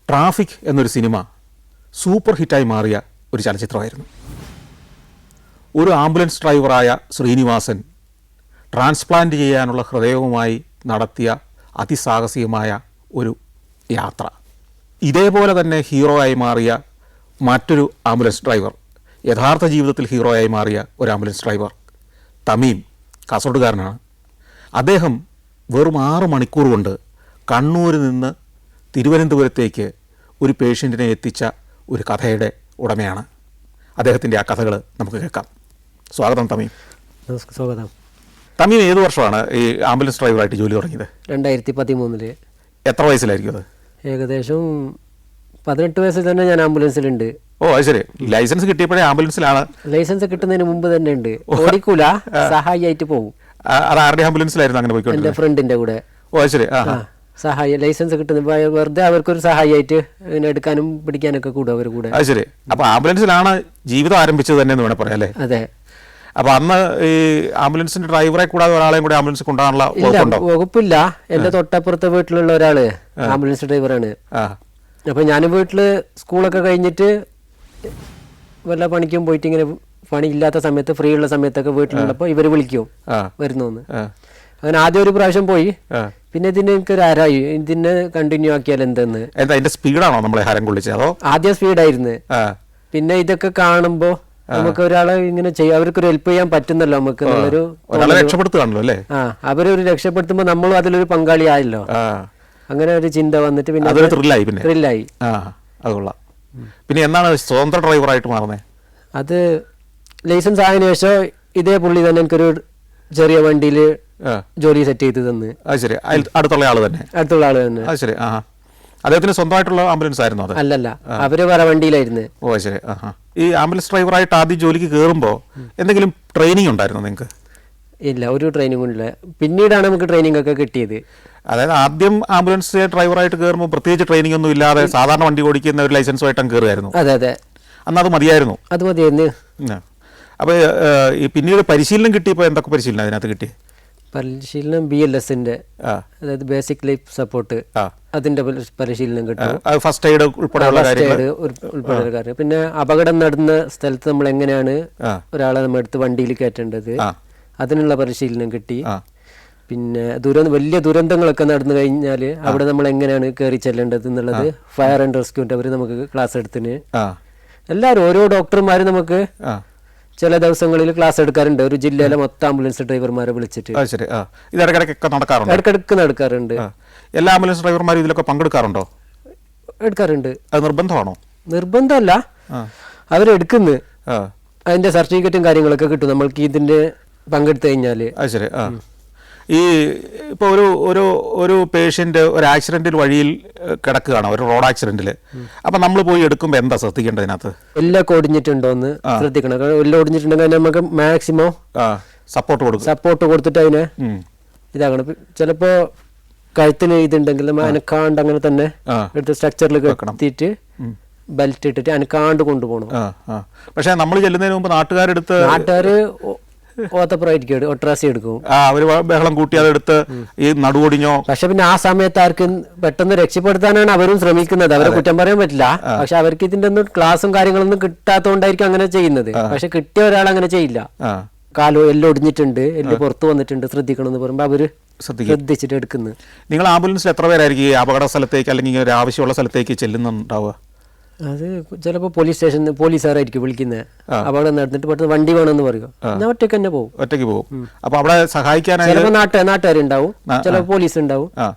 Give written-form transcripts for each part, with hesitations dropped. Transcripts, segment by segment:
Traffic എന്നൊരു cinema super ഹിറ്റായി മാറിയ ഒരു ചലച്ചിത്രമായിരുന്നു. ഒരു ആംബുലൻസ് ഡ്രൈവറായ ശ്രീനിവാസൻ ട്രാൻസ്പ്ലാന്റ് ചെയ്യാനുള്ള ഹൃദയവുമായി നടത്തിയ അതിസാഹസികമായ ഒരു യാത്ര. ഇതേപോലെ തന്നെ ഹീറോയായി മാറിയ മറ്റൊരു ആംബുലൻസ് ഡ്രൈവർ, യഥാർത്ഥ ജീവിതത്തിൽ ഹീറോയായി മാറിയ ഒരു ആംബുലൻസ് ഡ്രൈവർ തമീം കാസർഗോഡുകാരനാണ്. അദ്ദേഹം വെറും 6 മണിക്കൂർ കൊണ്ട് കണ്ണൂരിൽ നിന്ന് തിരുവനന്തപുരത്തേക്ക് ഒരു പേഷ്യൻറ്റിനെ എത്തിച്ച ഒരു കഥയുടെ ഉടമയാണ്. അദ്ദേഹത്തിൻ്റെ ആ കഥകൾ നമുക്ക് കേൾക്കാം. സ്വാഗതം തമീം. സ്വാഗതം. തമീം ഏത് വർഷമാണ് ഈ ആംബുലൻസ് ഡ്രൈവറായിട്ട് ജോലി തുടങ്ങിയത്? 2013. എത്ര വയസ്സിലായിരിക്കും അത്? ഏകദേശം 18 വയസ്സിൽ തന്നെ ഞാൻ ആംബുലൻസിലുണ്ട്. ഓ അത് ശരി. ലൈസൻസ് കിട്ടിയപ്പോഴേ ആംബുലൻസിലാണ്? ലൈസൻസ് കിട്ടുന്നതിന് മുമ്പ് തന്നെ ഉണ്ട്. ഓടിക്കൂല, സഹായിയായിട്ട് പോകും. അത് ആരുടെ ആംബുലൻസിലായിരുന്നു അങ്ങനെ പോയിക്കോട്ടെ? എൻ്റെ ഫ്രണ്ടിന്റെ കൂടെ. ഓ അത് ശരി. സഹായി ലൈസൻസ് കിട്ടുന്ന വെറുതെ അവർക്കൊരു സഹായിയായിട്ട് എടുക്കാനും പിടിക്കാനൊക്കെ കൂടും അവർ കൂടെ. അത് ശരി. അപ്പൊ ആംബുലൻസിലാണ് ജീവിതം ആരംഭിച്ചത് തന്നെ എന്ന് വേണം പറയാം അല്ലേ? അതെ. അപ്പൊ അന്ന് ഈ ആംബുലൻസിന്റെ ഡ്രൈവറെ കൂടാതെ ഒരാളെയും കൂടി ആംബുലൻസ് കൊണ്ടുപോകാനുള്ള വകുപ്പില്ല. എന്റെ തൊട്ടപ്പുറത്തെ വീട്ടിലുള്ള ഒരാള് ആംബുലൻസ് ഡ്രൈവറാണ്. അപ്പൊ ഞാൻ വീട്ടില് സ്കൂളൊക്കെ കഴിഞ്ഞിട്ട് വല്ല പണിക്കും പോയിട്ട് ഇങ്ങനെ പണി ഇല്ലാത്ത സമയത്ത്, ഫ്രീ ഉള്ള സമയത്തൊക്കെ വീട്ടിലുള്ളപ്പോ ഇവര് വിളിക്കും വരുന്നോന്ന്. അങ്ങനെ ആദ്യം ഒരു പ്രാവശ്യം പോയി. പിന്നെ ഇതിന് എനിക്കൊരു ആരായി ഇതിനെ കണ്ടിന്യൂ ആക്കിയാൽ എന്തെന്ന്. അതിന്റെ സ്പീഡാണോ നമ്മളെ ഹരം കൊള്ളിച്ചത്? അതോ ആദ്യം സ്പീഡായിരുന്നു. പിന്നെ ഇതൊക്കെ കാണുമ്പോ നമുക്ക് ഒരാളെ ഇങ്ങനെ ചെയ്യാം, അവർക്കൊരു ഹെൽപ്പ് ചെയ്യാൻ പറ്റുന്നല്ലോ നമുക്ക്. രക്ഷപ്പെടുത്തുകയാണല്ലോ അല്ലേ? അവരൊരു രക്ഷപ്പെടുത്തുമ്പോ നമ്മളും അതിലൊരു പങ്കാളിയായല്ലോ. അങ്ങനെ ഒരു ചിന്ത വന്നിട്ട് പിന്നെ ത്രില്ലായി. പിന്നെ എന്നാണ് സ്വതന്ത്ര ഡ്രൈവറായിട്ട് മാറുന്നത്? അത് ലൈസൻസ് ആയതിനു ശേഷം ഇതേ പുള്ളി തന്നെ എനിക്കൊരു ചെറിയ വണ്ടിയിൽ ജോലി സെറ്റ് ചെയ്ത് തന്ന്. അത് ശരി. അടുത്തുള്ള ആള് തന്നെ? അടുത്തുള്ള ആള് തന്നെ. അത് ശരി. അദ്ദേഹത്തിന് സ്വന്തമായിട്ടുള്ള ആംബുലൻസ് ആയിരുന്നു അത്? അല്ലല്ല, അവര് വേറെ വണ്ടിയിലായിരുന്നു. ഓ ശരി. ഈ ആംബുലൻസ് ഡ്രൈവറായിട്ട് ആദ്യം ജോലിക്ക് കയറുമ്പോൾ എന്തെങ്കിലും ട്രെയിനിങ് ഉണ്ടായിരുന്നു നിങ്ങൾക്ക്? ഇല്ല, ഒരു ട്രെയിനിങ്ങും ഇല്ല. പിന്നീടാണ് നമുക്ക് ട്രെയിനിങ് ഒക്കെ കിട്ടിയത്. അതായത് ആദ്യം ആംബുലൻസ് ഡ്രൈവറായിട്ട് കയറുമ്പോൾ പ്രത്യേകിച്ച് ട്രെയിനിങ് ഒന്നും ഇല്ലാതെ സാധാരണ വണ്ടി ഓടിക്കുന്ന ഒരു ലൈസൻസുമായിട്ട് കയറുമായിരുന്നു? അതെ അതെ. അന്ന് അത് മതിയായിരുന്നു? അത് മതിയായിരുന്നു. അപ്പോൾ ഈ പിന്നീട് പരിശീലനം കിട്ടിയപ്പോൾ എന്തൊക്കെ പരിശീലനം അതിനകത്ത് കിട്ടി? പരിശീലനം BLS-ന്റെ, അതായത് ബേസിക് ലൈഫ് സപ്പോർട്ട്, അതിന്റെ പരിശീലനം കിട്ടും. ഫസ്റ്റ് എയ്ഡ് ഉൾപ്പെടെയുള്ള കാര്യം. പിന്നെ അപകടം നടന്ന സ്ഥലത്ത് നമ്മൾ എങ്ങനെയാണ് ഒരാളെ നമ്മൾ എടുത്ത് വണ്ടിയിൽ കയറ്റേണ്ടത്, അതിനുള്ള പരിശീലനം കിട്ടി. പിന്നെ വലിയ ദുരന്തങ്ങളൊക്കെ നടന്നു കഴിഞ്ഞാൽ അവിടെ നമ്മൾ എങ്ങനെയാണ് കയറി ചെല്ലേണ്ടത് എന്നുള്ളത് ഫയർ ആൻഡ് റെസ്ക്യൂന്റെ അവർ നമുക്ക് ക്ലാസ് എടുത്തിന്. എല്ലാവരും ഓരോ ഡോക്ടർമാരും നമുക്ക് ചില ദിവസങ്ങളിൽ ക്ലാസ് എടുക്കാറുണ്ട്. ഒരു ജില്ലയിലെ മൊത്തം ആംബുലൻസ് ഡ്രൈവർമാരെ വിളിച്ചിട്ട്. ഇടയ്ക്കിടയ്ക്ക് നടക്കാറുണ്ട്. എല്ലാ ആംബുലൻസ് ഡ്രൈവർമാരും ഇതിലൊക്കെ പങ്കെടുക്കാറുണ്ടോ? എടുക്കാറുണ്ട്. അത് നിർബന്ധമാണോ? നിർബന്ധമല്ല, അവരെടുക്കുന്നു. അതിന്റെ സർട്ടിഫിക്കറ്റും കാര്യങ്ങളൊക്കെ കിട്ടും നമ്മൾക്ക് ഇതിന്റെ പങ്കെടുത്തു കഴിഞ്ഞാല്. അത് ശരി. ഈ ഇപ്പോൾ ഒരു പേഷ്യൻ്റ് ഒരു ആക്സിഡൻറ്റിൽ വഴിയിൽ കിടക്കുകയാണ്, ഒരു റോഡ് ആക്സിഡൻറ്റിൽ. അപ്പം നമ്മൾ പോയി എടുക്കുമ്പോൾ എന്താ ശ്രദ്ധിക്കേണ്ടതിനകത്ത്? എല്ലാം ഒടിഞ്ഞിട്ടുണ്ടോന്ന് ശ്രദ്ധിക്കണം. എല്ലാം ഒടിഞ്ഞിട്ടുണ്ടെങ്കിൽ നമുക്ക് മാക്സിമം സപ്പോർട്ട് കൊടുത്തിട്ട് അതിനെ ഇതാകണം. ചിലപ്പോ കഴുത്തിന് ഇതുണ്ടെങ്കിൽ അനക്കാണ്ട് അങ്ങനെ തന്നെ എടുത്ത് സ്ട്രക്ചറിൽ കെട്ടിയിട്ട് ബെൽറ്റ് ഇട്ടിട്ട് അനക്കാണ്ട് കൊണ്ടുപോകണം. പക്ഷെ നമ്മൾ ചെല്ലുന്നതിന് മുമ്പ് നാട്ടുകാർ ഓത്തപ്പുറമായിരിക്കും ഒട്രാസി എടുക്കും. അവര് ബഹളം കൂട്ടി അതെടുത്ത് ഈ നടുവൊടിഞ്ഞോ. പക്ഷെ പിന്നെ ആ സമയത്ത് ആർക്കും പെട്ടെന്ന് രക്ഷപ്പെടുത്താനാണ് അവരും ശ്രമിക്കുന്നത്. അവരെ കുറ്റം പറയാൻ പറ്റില്ല. പക്ഷെ അവർക്ക് ഇതിന്റെ ഒന്നും ക്ലാസും കാര്യങ്ങളൊന്നും കിട്ടാത്തതുകൊണ്ടായിരിക്കും അങ്ങനെ ചെയ്യുന്നത്. പക്ഷെ കിട്ടിയ ഒരാൾ അങ്ങനെ ചെയ്യില്ല. കാലോ എല്ലാം ഒടിഞ്ഞിട്ടുണ്ട്, എല്ലാം പുറത്തു വന്നിട്ടുണ്ട്, ശ്രദ്ധിക്കണം എന്ന് പറയുമ്പോൾ അവര് ശ്രദ്ധിച്ചിട്ട് എടുക്കുന്നത്. നിങ്ങൾ ആംബുലൻസിൽ എത്ര പേരായിരിക്കും ഈ അപകട സ്ഥലത്തേക്ക് അല്ലെങ്കിൽ ഒരു ആവശ്യമുള്ള സ്ഥലത്തേക്ക് ചെല്ലുന്നുണ്ടാവുക? അത് ചിലപ്പോ പോലീസ് സ്റ്റേഷനിൽ പോലീസുകാരായിരിക്കും വിളിക്കുന്നത്. അപകടം നടന്നിട്ട് പെട്ടെന്ന് വണ്ടി വേണമെന്ന് പറയും. ഞാൻ ഒറ്റയ്ക്ക് തന്നെ പോകും. ഒറ്റയ്ക്ക് പോകും. അപ്പൊ അവിടെ സഹായിക്കാനായി ചിലപ്പോൾ നാട്ടുകാരുണ്ടാവും, ചിലപ്പോൾ പോലീസ് ഉണ്ടാവും.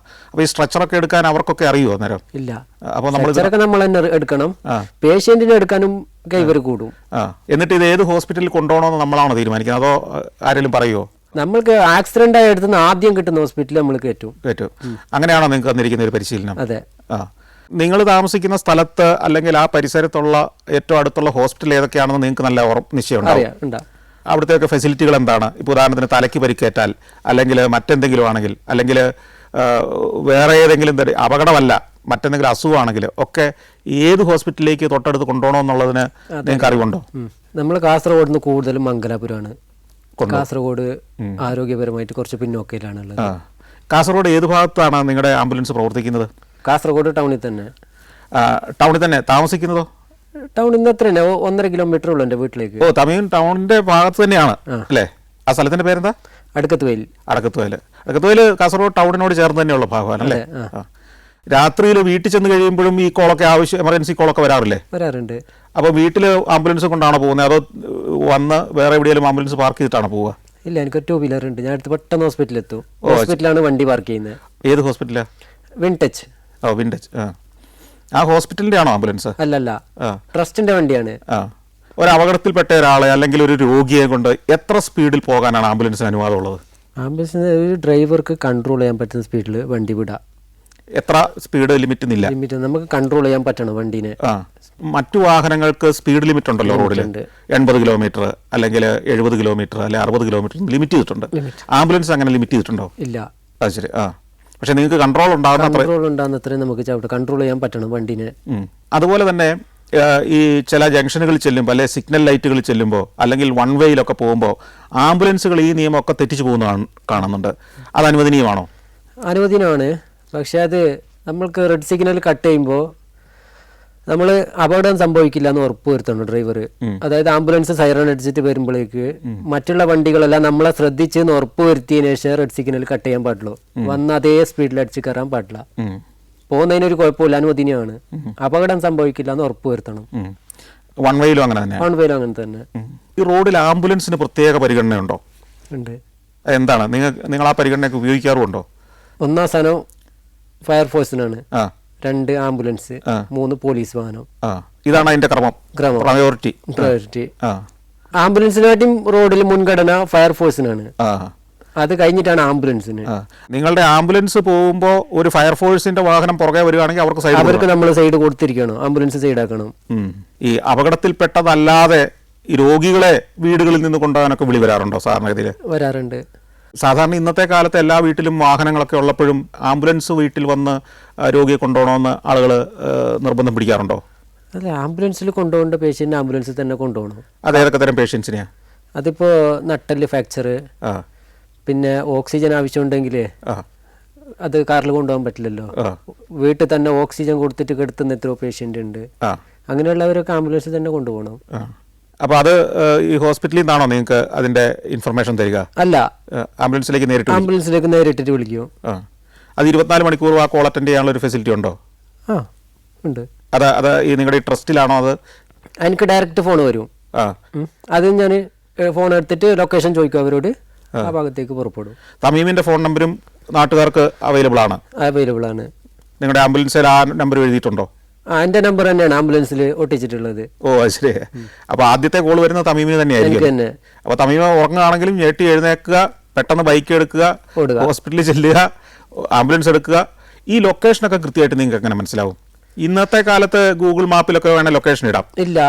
അപ്പൊ ഈ സ്ട്രക്ചറൊക്കെ എടുക്കാൻ അവർക്കൊക്കെ അറിയുമോ അന്നേരം? ഇല്ല, സ്ട്രക്ചറൊക്കെ നമ്മൾ തന്നെ എടുക്കണം. പേഷ്യന്റിനെ എടുക്കാനും ഇവർ കൂടും. എന്നിട്ട് ഇത് ഏത് ഹോസ്പിറ്റലിൽ കൊണ്ടുപോകണമെന്ന് നമ്മളാണോ തീരുമാനിക്കുന്നത്, അതോ ആരെങ്കിലും പറയുമോ? നമ്മൾക്ക് ആക്സിഡന്റ് ആയി എടുത്തുന്ന ആദ്യം കിട്ടുന്ന ഹോസ്പിറ്റലിൽ നമ്മൾ കയറ്റും. അങ്ങനെയാണോ നിങ്ങൾക്ക് തന്നിരിക്കുന്ന ഒരു പരിശീലനം? അതെ. നിങ്ങൾ താമസിക്കുന്ന സ്ഥലത്ത് അല്ലെങ്കിൽ ആ പരിസരത്തുള്ള ഏറ്റവും അടുത്തുള്ള ഹോസ്പിറ്റൽ ഏതൊക്കെയാണെന്ന് നിങ്ങൾക്ക് നല്ല നിശ്ചയം ഉണ്ടാവും. അവിടുത്തെ ഫെസിലിറ്റികൾ എന്താണ്? ഇപ്പോൾ ഉദാഹരണത്തിന് തലയ്ക്ക് പരിക്കേറ്റാൽ അല്ലെങ്കിൽ മറ്റെന്തെങ്കിലും ആണെങ്കിൽ, അല്ലെങ്കിൽ വേറെ ഏതെങ്കിലും അപകടമല്ല മറ്റെന്തെങ്കിലും അസുഖമാണെങ്കിൽ ഒക്കെ ഏത് ഹോസ്പിറ്റലിലേക്ക് തൊട്ടടുത്ത് കൊണ്ടുപോകണമെന്നുള്ളതിന് നിങ്ങൾക്ക് അറിവുണ്ടോ? നമ്മൾ കാസർഗോഡ് നിന്ന് കൂടുതലും മംഗലാപുരമാണ്. കാസർഗോഡ് ആരോഗ്യപരമായിട്ട് കുറച്ച് പിന്നോക്കയിലാണുള്ളത്. കാസർഗോഡ് ഏത് ഭാഗത്താണ് നിങ്ങളുടെ ആംബുലൻസ് പ്രവർത്തിക്കുന്നത്? കാസർഗോഡ് ടൗണിൽ തന്നെ. ടൗണിൽ തന്നെ താമസിക്കുന്നതോ? ടൗണിൽ നിന്ന് എത്ര തന്നെ 1.5 കിലോമീറ്റർ ഉള്ളൂ എൻ്റെ വീട്ടിലേക്ക്. ഓ, തമിഴ് ടൗണിന്റെ ഭാഗത്ത് തന്നെയാണ് അല്ലേ? ആ സ്ഥലത്തിന്റെ പേരെന്താ? അടക്കത്തുവയൽ. അടക്കത്തുവയൽ കാസർഗോഡ് ടൗണിനോട് ചേർന്ന് തന്നെയുള്ള ഭാഗമാണ് അല്ലേ? രാത്രിയിൽ വീട്ടിൽ ചെന്ന് കഴിയുമ്പോഴും ഈ കോളൊക്കെ എമർജൻസി കോളൊക്കെ വരാറുണ്ട്. അപ്പോൾ വീട്ടിൽ ആംബുലൻസ് കൊണ്ടാണോ പോകുന്നത്, അതോ വന്ന് വേറെ എവിടെയെങ്കിലും ആംബുലൻസ് പാർക്ക് ചെയ്തിട്ടാണോ പോവുക? ഇല്ല, എനിക്ക് 2 വീലർ ഉണ്ട്. ഞാൻ അടുത്ത് പെട്ടെന്ന് ഹോസ്പിറ്റലിൽ എത്തും. ഹോസ്പിറ്റലാണ് വണ്ടി പാർക്ക് ചെയ്യുന്നത്. ഏത് ഹോസ്പിറ്റലാ? വിൻടച്ച്. ഓ, വിൻടച്ച്. ആ ഹോസ്പിറ്റലിന്റെ ആണോ ആംബുലൻസ്? അല്ലല്ല, ട്രസ്റ്റിന്റെ വണ്ടിയാണ്. ഒരു അപകടത്തിൽപ്പെട്ട ഒരാളെ അല്ലെങ്കിൽ ഒരു രോഗിയെ കൊണ്ട് എത്ര സ്പീഡിൽ പോകാനാണ് ആംബുലൻസിന് അനുവാദമുള്ളത്? ആംബുലൻസിന് ഒരു ഡ്രൈവർക്ക് കൺട്രോൾ ചെയ്യാൻ പറ്റുന്ന സ്പീഡിൽ വണ്ടി വിടാം. എത്ര സ്പീഡ് ലിമിറ്റ് ഇല്ല, നമുക്ക് കൺട്രോൾ ചെയ്യാൻ പറ്റണം വണ്ടീനെ. മറ്റു വാഹനങ്ങൾക്ക് സ്പീഡ് ലിമിറ്റ് ഉണ്ടല്ലോ റോഡിൽ, 80 കിലോമീറ്റർ അല്ലെങ്കിൽ 70 കിലോമീറ്റർ അല്ലെങ്കിൽ 60 കിലോമീറ്റർ ലിമിറ്റ് ചെയ്തിട്ടുണ്ട്. ആംബുലൻസ് അങ്ങനെ ലിമിറ്റ് ചെയ്തിട്ടുണ്ടോ? ഇല്ല. ശരി. പക്ഷെ നിങ്ങൾക്ക് കൺട്രോൾ ഉണ്ടാകുന്നത്രയും നമുക്ക് കൺട്രോൾ ചെയ്യാൻ പറ്റണം വണ്ടീനെ. അതുപോലെ തന്നെ ഈ ചില ജംഗ്ഷനുകളിൽ ചെല്ലുമ്പോൾ അല്ലെങ്കിൽ സിഗ്നൽ ലൈറ്റുകളിൽ ചെല്ലുമ്പോൾ അല്ലെങ്കിൽ വൺ വേയിലൊക്കെ പോകുമ്പോൾ ആംബുലൻസുകൾ ഈ നിയമമൊക്കെ തെറ്റിച്ചു പോകുന്ന കാണുന്നുണ്ട്. അത് അനുവദനീയമാണോ? അനുവദനീയമാണ്. പക്ഷെ അത് നമ്മൾക്ക് റെഡ് സിഗ്നൽ കട്ട് ചെയ്യുമ്പോൾ നമ്മൾ അപകടം സംഭവിക്കില്ല എന്ന് ഉറപ്പ് വരുത്തണം ഡ്രൈവർ. അതായത് ആംബുലൻസ് സൈറൺ അടിച്ചിട്ട് വരുമ്പോഴേക്ക് മറ്റുള്ള വണ്ടികളെല്ലാം നമ്മളെ ശ്രദ്ധിച്ച് ഉറപ്പ് വരുത്തിയതിനു ശേഷം റെഡ് സിഗ്നൽ കട്ട് ചെയ്യാൻ പാടുള്ളൂ. വന്ന് അതേ സ്പീഡിൽ അടിച്ച് കയറാൻ പാടില്ല. പോകുന്നതിനൊരു കുഴപ്പമില്ല, അനുവദനീയമാണ്. അപകടം സംഭവിക്കില്ല എന്ന് ഉറപ്പ് വരുത്തണം. വൺ വേയിലും അങ്ങനെ തന്നെ. ഈ റോഡിൽ ആംബുലൻസിന് പ്രത്യേക പരിഗണനയുണ്ടോ? ഉണ്ട്. എന്താണ് നിങ്ങൾ ആ പരിഗണനയൊക്കെ ഉപയോഗിക്കാറുണ്ടോ? ഒന്നാം സ്ഥാനം ഫയർഫോഴ്സിനാണ്, 2 ആംബുലൻസ്, 3 പോലീസ് വാഹനം. ഇതാണ് അതിന്റെ ക്രമം, പ്രയോറിറ്റി. ആംബുലൻസിനായിട്ടും റോഡിൽ മുൻഗണന ഫയർഫോഴ്സിനാണ്. അത് കഴിഞ്ഞിട്ടാണ് ആംബുലൻസിന്. നിങ്ങളുടെ ആംബുലൻസ് പോകുമ്പോൾ ഒരു ഫയർഫോഴ്സിന്റെ വാഹനം പുറകെ വരികയാണെങ്കിൽ അവർക്ക് നമ്മൾ സൈഡ് കൊടുത്തിരിക്കണം, ആംബുലൻസ് സൈഡാക്കണം. ഈ അപകടത്തിൽപ്പെട്ടതല്ലാതെ ഈ രോഗികളെ വീടുകളിൽ നിന്ന് കൊണ്ടുപോകാനൊക്കെ വിളി വരാറുണ്ടോ? സാധാരണഗതിയിൽ വരാറുണ്ട്. സാധാരണ ഇന്നത്തെ കാലത്ത് എല്ലാ വീട്ടിലും വാഹനങ്ങളൊക്കെ ഉള്ളപ്പോഴും ആംബുലൻസ് വീട്ടിൽ വന്ന് രോഗിയെ കൊണ്ടുപോകണമെന്ന് ആളുകൾ നിർബന്ധം പിടിക്കാറുണ്ടോ? അല്ല, ആംബുലൻസിൽ കൊണ്ടുപോകേണ്ട പേഷ്യൻ്റ് ആംബുലൻസിൽ തന്നെ കൊണ്ടുപോകണം. അത് ഏതൊക്കെ തരം പേഷ്യൻസിനെയാ? അതിപ്പോൾ നട്ടല് ഫ്രാക്ചർ, പിന്നെ ഓക്സിജൻ ആവശ്യമുണ്ടെങ്കിൽ അത് കാറിൽ കൊണ്ടുപോകാൻ പറ്റില്ലല്ലോ. വീട്ടിൽ തന്നെ ഓക്സിജൻ കൊടുത്തിട്ട് കിടത്തുന്ന എത്രയോ പേഷ്യൻ്റ് ഉണ്ട്. അങ്ങനെയുള്ളവരൊക്കെ ആംബുലൻസിൽ തന്നെ കൊണ്ടുപോകണം. അപ്പോൾ അത് ഈ ഹോസ്പിറ്റലിൽ നിന്നാണോ നിങ്ങൾക്ക് അതിന്റെ ഇൻഫർമേഷൻ തരിക? അല്ല, ആംബുലൻസിലേക്ക് നേരിട്ടിട്ട് വിളിക്കും. അത് 24 മണിക്കൂർ ആ കോൾ അറ്റൻഡ് ചെയ്യാനുള്ള ഒരു ഫെസിലിറ്റി ഉണ്ടോ? ഉണ്ട്. അത് ഈ നിങ്ങളുടെ ഈ ട്രസ്റ്റിലാണോ? അത് എനിക്ക് ഡയറക്റ്റ് ഫോൺ വരും. അത് ഞാൻ ഫോൺ എടുത്തിട്ട് ലൊക്കേഷൻ ചോദിക്കും അവരോട്, ആ ഭാഗത്തേക്ക് പുറപ്പെടും. തമീമിന്റെ ഫോൺ നമ്പരും നാട്ടുകാർക്ക് അവൈലബിൾ ആണ്? നിങ്ങളുടെ ആംബുലൻസിൽ ആ നമ്പർ എഴുതിയിട്ടുണ്ടോ? എന്റെ നമ്പർ തന്നെയാണ് ആംബുലൻസിൽ ഒട്ടിച്ചിട്ടുള്ളത്. ഓ, ശരി. അപ്പൊ ആദ്യത്തെ കോൾ വരുന്നത് തമീമിന് തന്നെയായിരിക്കും. അപ്പൊ തമീമ ഉറങ്ങുകയാണെങ്കിലും ഞെട്ടി എഴുന്നേക്കുക, പെട്ടെന്ന് ബൈക്ക് എടുക്കുക, ഹോസ്പിറ്റലിൽ ചെല്ലുക, ആംബുലൻസ് എടുക്കുക. ഈ ലൊക്കേഷനൊക്കെ കൃത്യമായിട്ട് നിങ്ങൾക്ക് എങ്ങനെ മനസ്സിലാവും? ഇന്നത്തെ കാലത്ത് ഗൂഗിൾ മാപ്പിലൊക്കെ വേണേൽ ലൊക്കേഷൻ ഇടാം. ഇല്ല,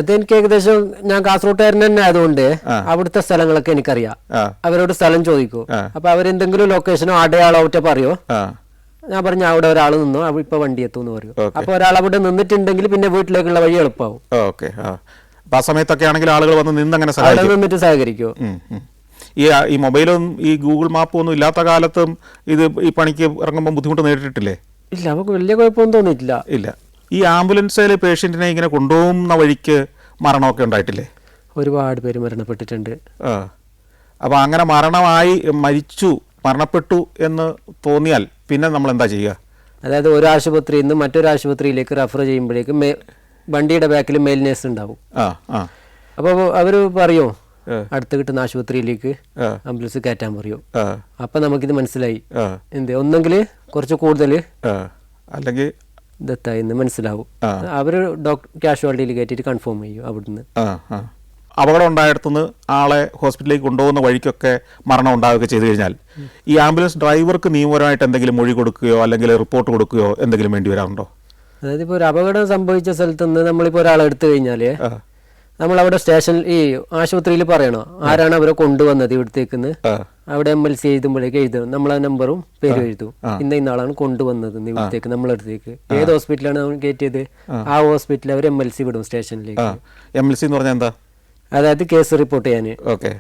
അതെനിക്ക് ഏകദേശം, ഞാൻ കാസർഗോട്ടുകാരൻ തന്നെ ആയതുകൊണ്ട് അവിടുത്തെ സ്ഥലങ്ങളൊക്കെ എനിക്കറിയാം. അവരോട് സ്ഥലം ചോദിക്കൂ. അപ്പൊ അവരെന്തെങ്കിലും ലൊക്കേഷനോ അടയാളോ ഒറ്റ പറയോ, ഞാൻ പറഞ്ഞ അവിടെ ഒരാൾ നിന്നോ, ഇപ്പൊ വണ്ടി എത്തും എന്ന് പറയും. അപ്പൊ ഒരാൾ അവിടെ നിന്നിട്ടുണ്ടെങ്കിൽ പിന്നെ വീട്ടിലേക്കുള്ള വഴി എളുപ്പമാവും. ആ സമയത്തൊക്കെ ആണെങ്കിൽ ആളുകൾ വന്ന് നിന്നിട്ട് സഹകരിക്കും. ഈ മൊബൈലും ഈ ഗൂഗിൾ മാപ്പും ഒന്നും ഇല്ലാത്ത കാലത്തും ഇത് ഈ പണിക്ക് ഇറങ്ങുമ്പോൾ ബുദ്ധിമുട്ട് നേരിട്ടിട്ടില്ലേ? ഇല്ല, നമുക്ക് വലിയ കുഴപ്പമൊന്നും തോന്നിയിട്ടില്ല. ഇല്ല. ഈ ആംബുലൻസിൽ പേഷ്യന്റിനെ ഇങ്ങനെ കൊണ്ടുപോകുന്ന വഴിക്ക് മരണമൊക്കെ ഉണ്ടായിട്ടില്ലേ? ഒരുപാട് പേര് മരണപ്പെട്ടിട്ടുണ്ട്. അപ്പോൾ അങ്ങനെ മരണപ്പെട്ടു എന്ന് തോന്നിയാൽ പിന്നെ നമ്മൾ എന്താ ചെയ്യുക? അതായത് ഒരു ആശുപത്രിയിൽ നിന്ന് മറ്റൊരു ആശുപത്രിയിലേക്ക് റെഫർ ചെയ്യുമ്പോഴേക്കും വണ്ടിയുടെ ബാക്കിൽ മെയിൽ നേഴ്സ് ഉണ്ടാവും. അപ്പോൾ അവർ പറയോ അടുത്ത് കിട്ടുന്ന ആശുപത്രിയിലേക്ക് ആംബുലൻസ് കയറ്റാൻ പറയൂ. അപ്പൊ നമുക്കിത് മനസ്സിലായി, ഒന്നെങ്കിൽ കുറച്ച് കൂടുതൽ അല്ലെങ്കിൽ ദത്തായിന്ന് മനസ്സിലാവും. അവര് കാഷ്വാലിറ്റിയിൽ കയറ്റിട്ട് കൺഫേം ചെയ്യും. അവിടുന്ന് അപകടം ഉണ്ടായിടത്തുനിന്ന് ആളെ ഹോസ്പിറ്റലിലേക്ക് കൊണ്ടുപോകുന്ന വഴിക്കൊക്കെ മരണം ഉണ്ടാവുകയൊക്കെ ചെയ്തു കഴിഞ്ഞാൽ ഈ ആംബുലൻസ് ഡ്രൈവർക്ക് നിയമപരമായിട്ട് എന്തെങ്കിലും മൊഴി കൊടുക്കുകയോ അല്ലെങ്കിൽ റിപ്പോർട്ട് കൊടുക്കുകയോ എന്തെങ്കിലും വേണ്ടി വരാറുണ്ടോ? അതായത് ഇപ്പോൾ ഒരു അപകടം സംഭവിച്ച സ്ഥലത്ത് നിന്ന് നമ്മളിപ്പോൾ ഒരാളെ എടുത്തു കഴിഞ്ഞാൽ നമ്മൾ അവിടെ സ്റ്റേഷനിൽ ഈ ആശുപത്രിയിൽ പറയണോ ആരാണ് അവരെ കൊണ്ടുവന്നത് ഇവിടത്തേക്ക്. അവിടെ MLC എഴുതുമ്പോഴേക്ക് എഴുതും, നമ്മളെ നമ്പറും പേരും എഴുതും. ഇന്ന ആളാണ് കൊണ്ടുവന്നത് ഇവിടത്തേക്ക്, നമ്മളടുത്തേക്ക് ഏത് ഹോസ്പിറ്റലാണ് കയറ്റിയത് ആ ഹോസ്പിറ്റലിൽ അവർ MLC വിടും സ്റ്റേഷനിലേക്ക്. MLC എന്ന് പറഞ്ഞാൽ എന്താ? അതായത് കേസ് റിപ്പോർട്ട് ചെയ്യാന്. ഓക്കെ.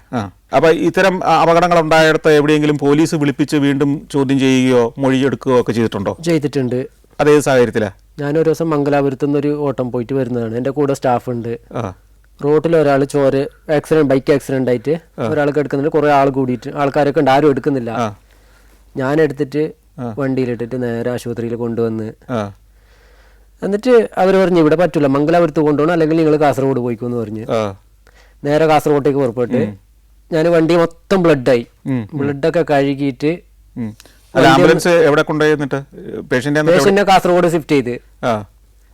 അപ്പൊ ഇത്തരം അപകടങ്ങൾ ഉണ്ടായിടത്ത് എവിടെയെങ്കിലും പോലീസ് വിളിപ്പിച്ച് വീണ്ടും ചോദ്യം ചെയ്യുകയോ മൊഴി എടുക്കുകയോ ഒക്കെ ചെയ്തിട്ടുണ്ടോ? ചെയ്തിട്ടുണ്ട്. അതേത് സാഹചര്യത്തിലാ? ഞാനൊരു ദിവസം മംഗലാപുരത്തു നിന്നൊരു ഓട്ടം പോയിട്ട് വരുന്നതാണ്. എൻ്റെ കൂടെ സ്റ്റാഫുണ്ട്. ആ റോട്ടിൽ ഒരാൾ ബൈക്ക് ആക്സിഡൻ്റ് ആയിട്ട് ഒരാൾ കിടക്കുന്നുണ്ട്. കുറേ ആൾ കൂടിയിട്ട് ആൾക്കാരൊക്കെ ഉണ്ട്, ആരും എടുക്കുന്നില്ല. ഞാൻ എടുത്തിട്ട് വണ്ടിയിലിട്ടിട്ട് നേരെ ആശുപത്രിയിൽ കൊണ്ടുവന്ന് എന്നിട്ട് അവർ പറഞ്ഞു ഇവിടെ പറ്റില്ല, മംഗലാപുരത്ത് കൊണ്ടുപോകണം, അല്ലെങ്കിൽ നിങ്ങൾ കാസർഗോഡ് പോയിക്കോന്ന് പറഞ്ഞ് നേരെ കാസർഗോട്ടേക്ക് പുറപ്പെട്ട് ഞാൻ വണ്ടി മൊത്തം ബ്ലഡൊക്കെ കഴുകിയിട്ട് ആംബുലൻസ് എവിടെ കൊണ്ടുപോയി? പേഷ്യന്റിനെ കാസർഗോഡ് ഷിഫ്റ്റ് ചെയ്ത്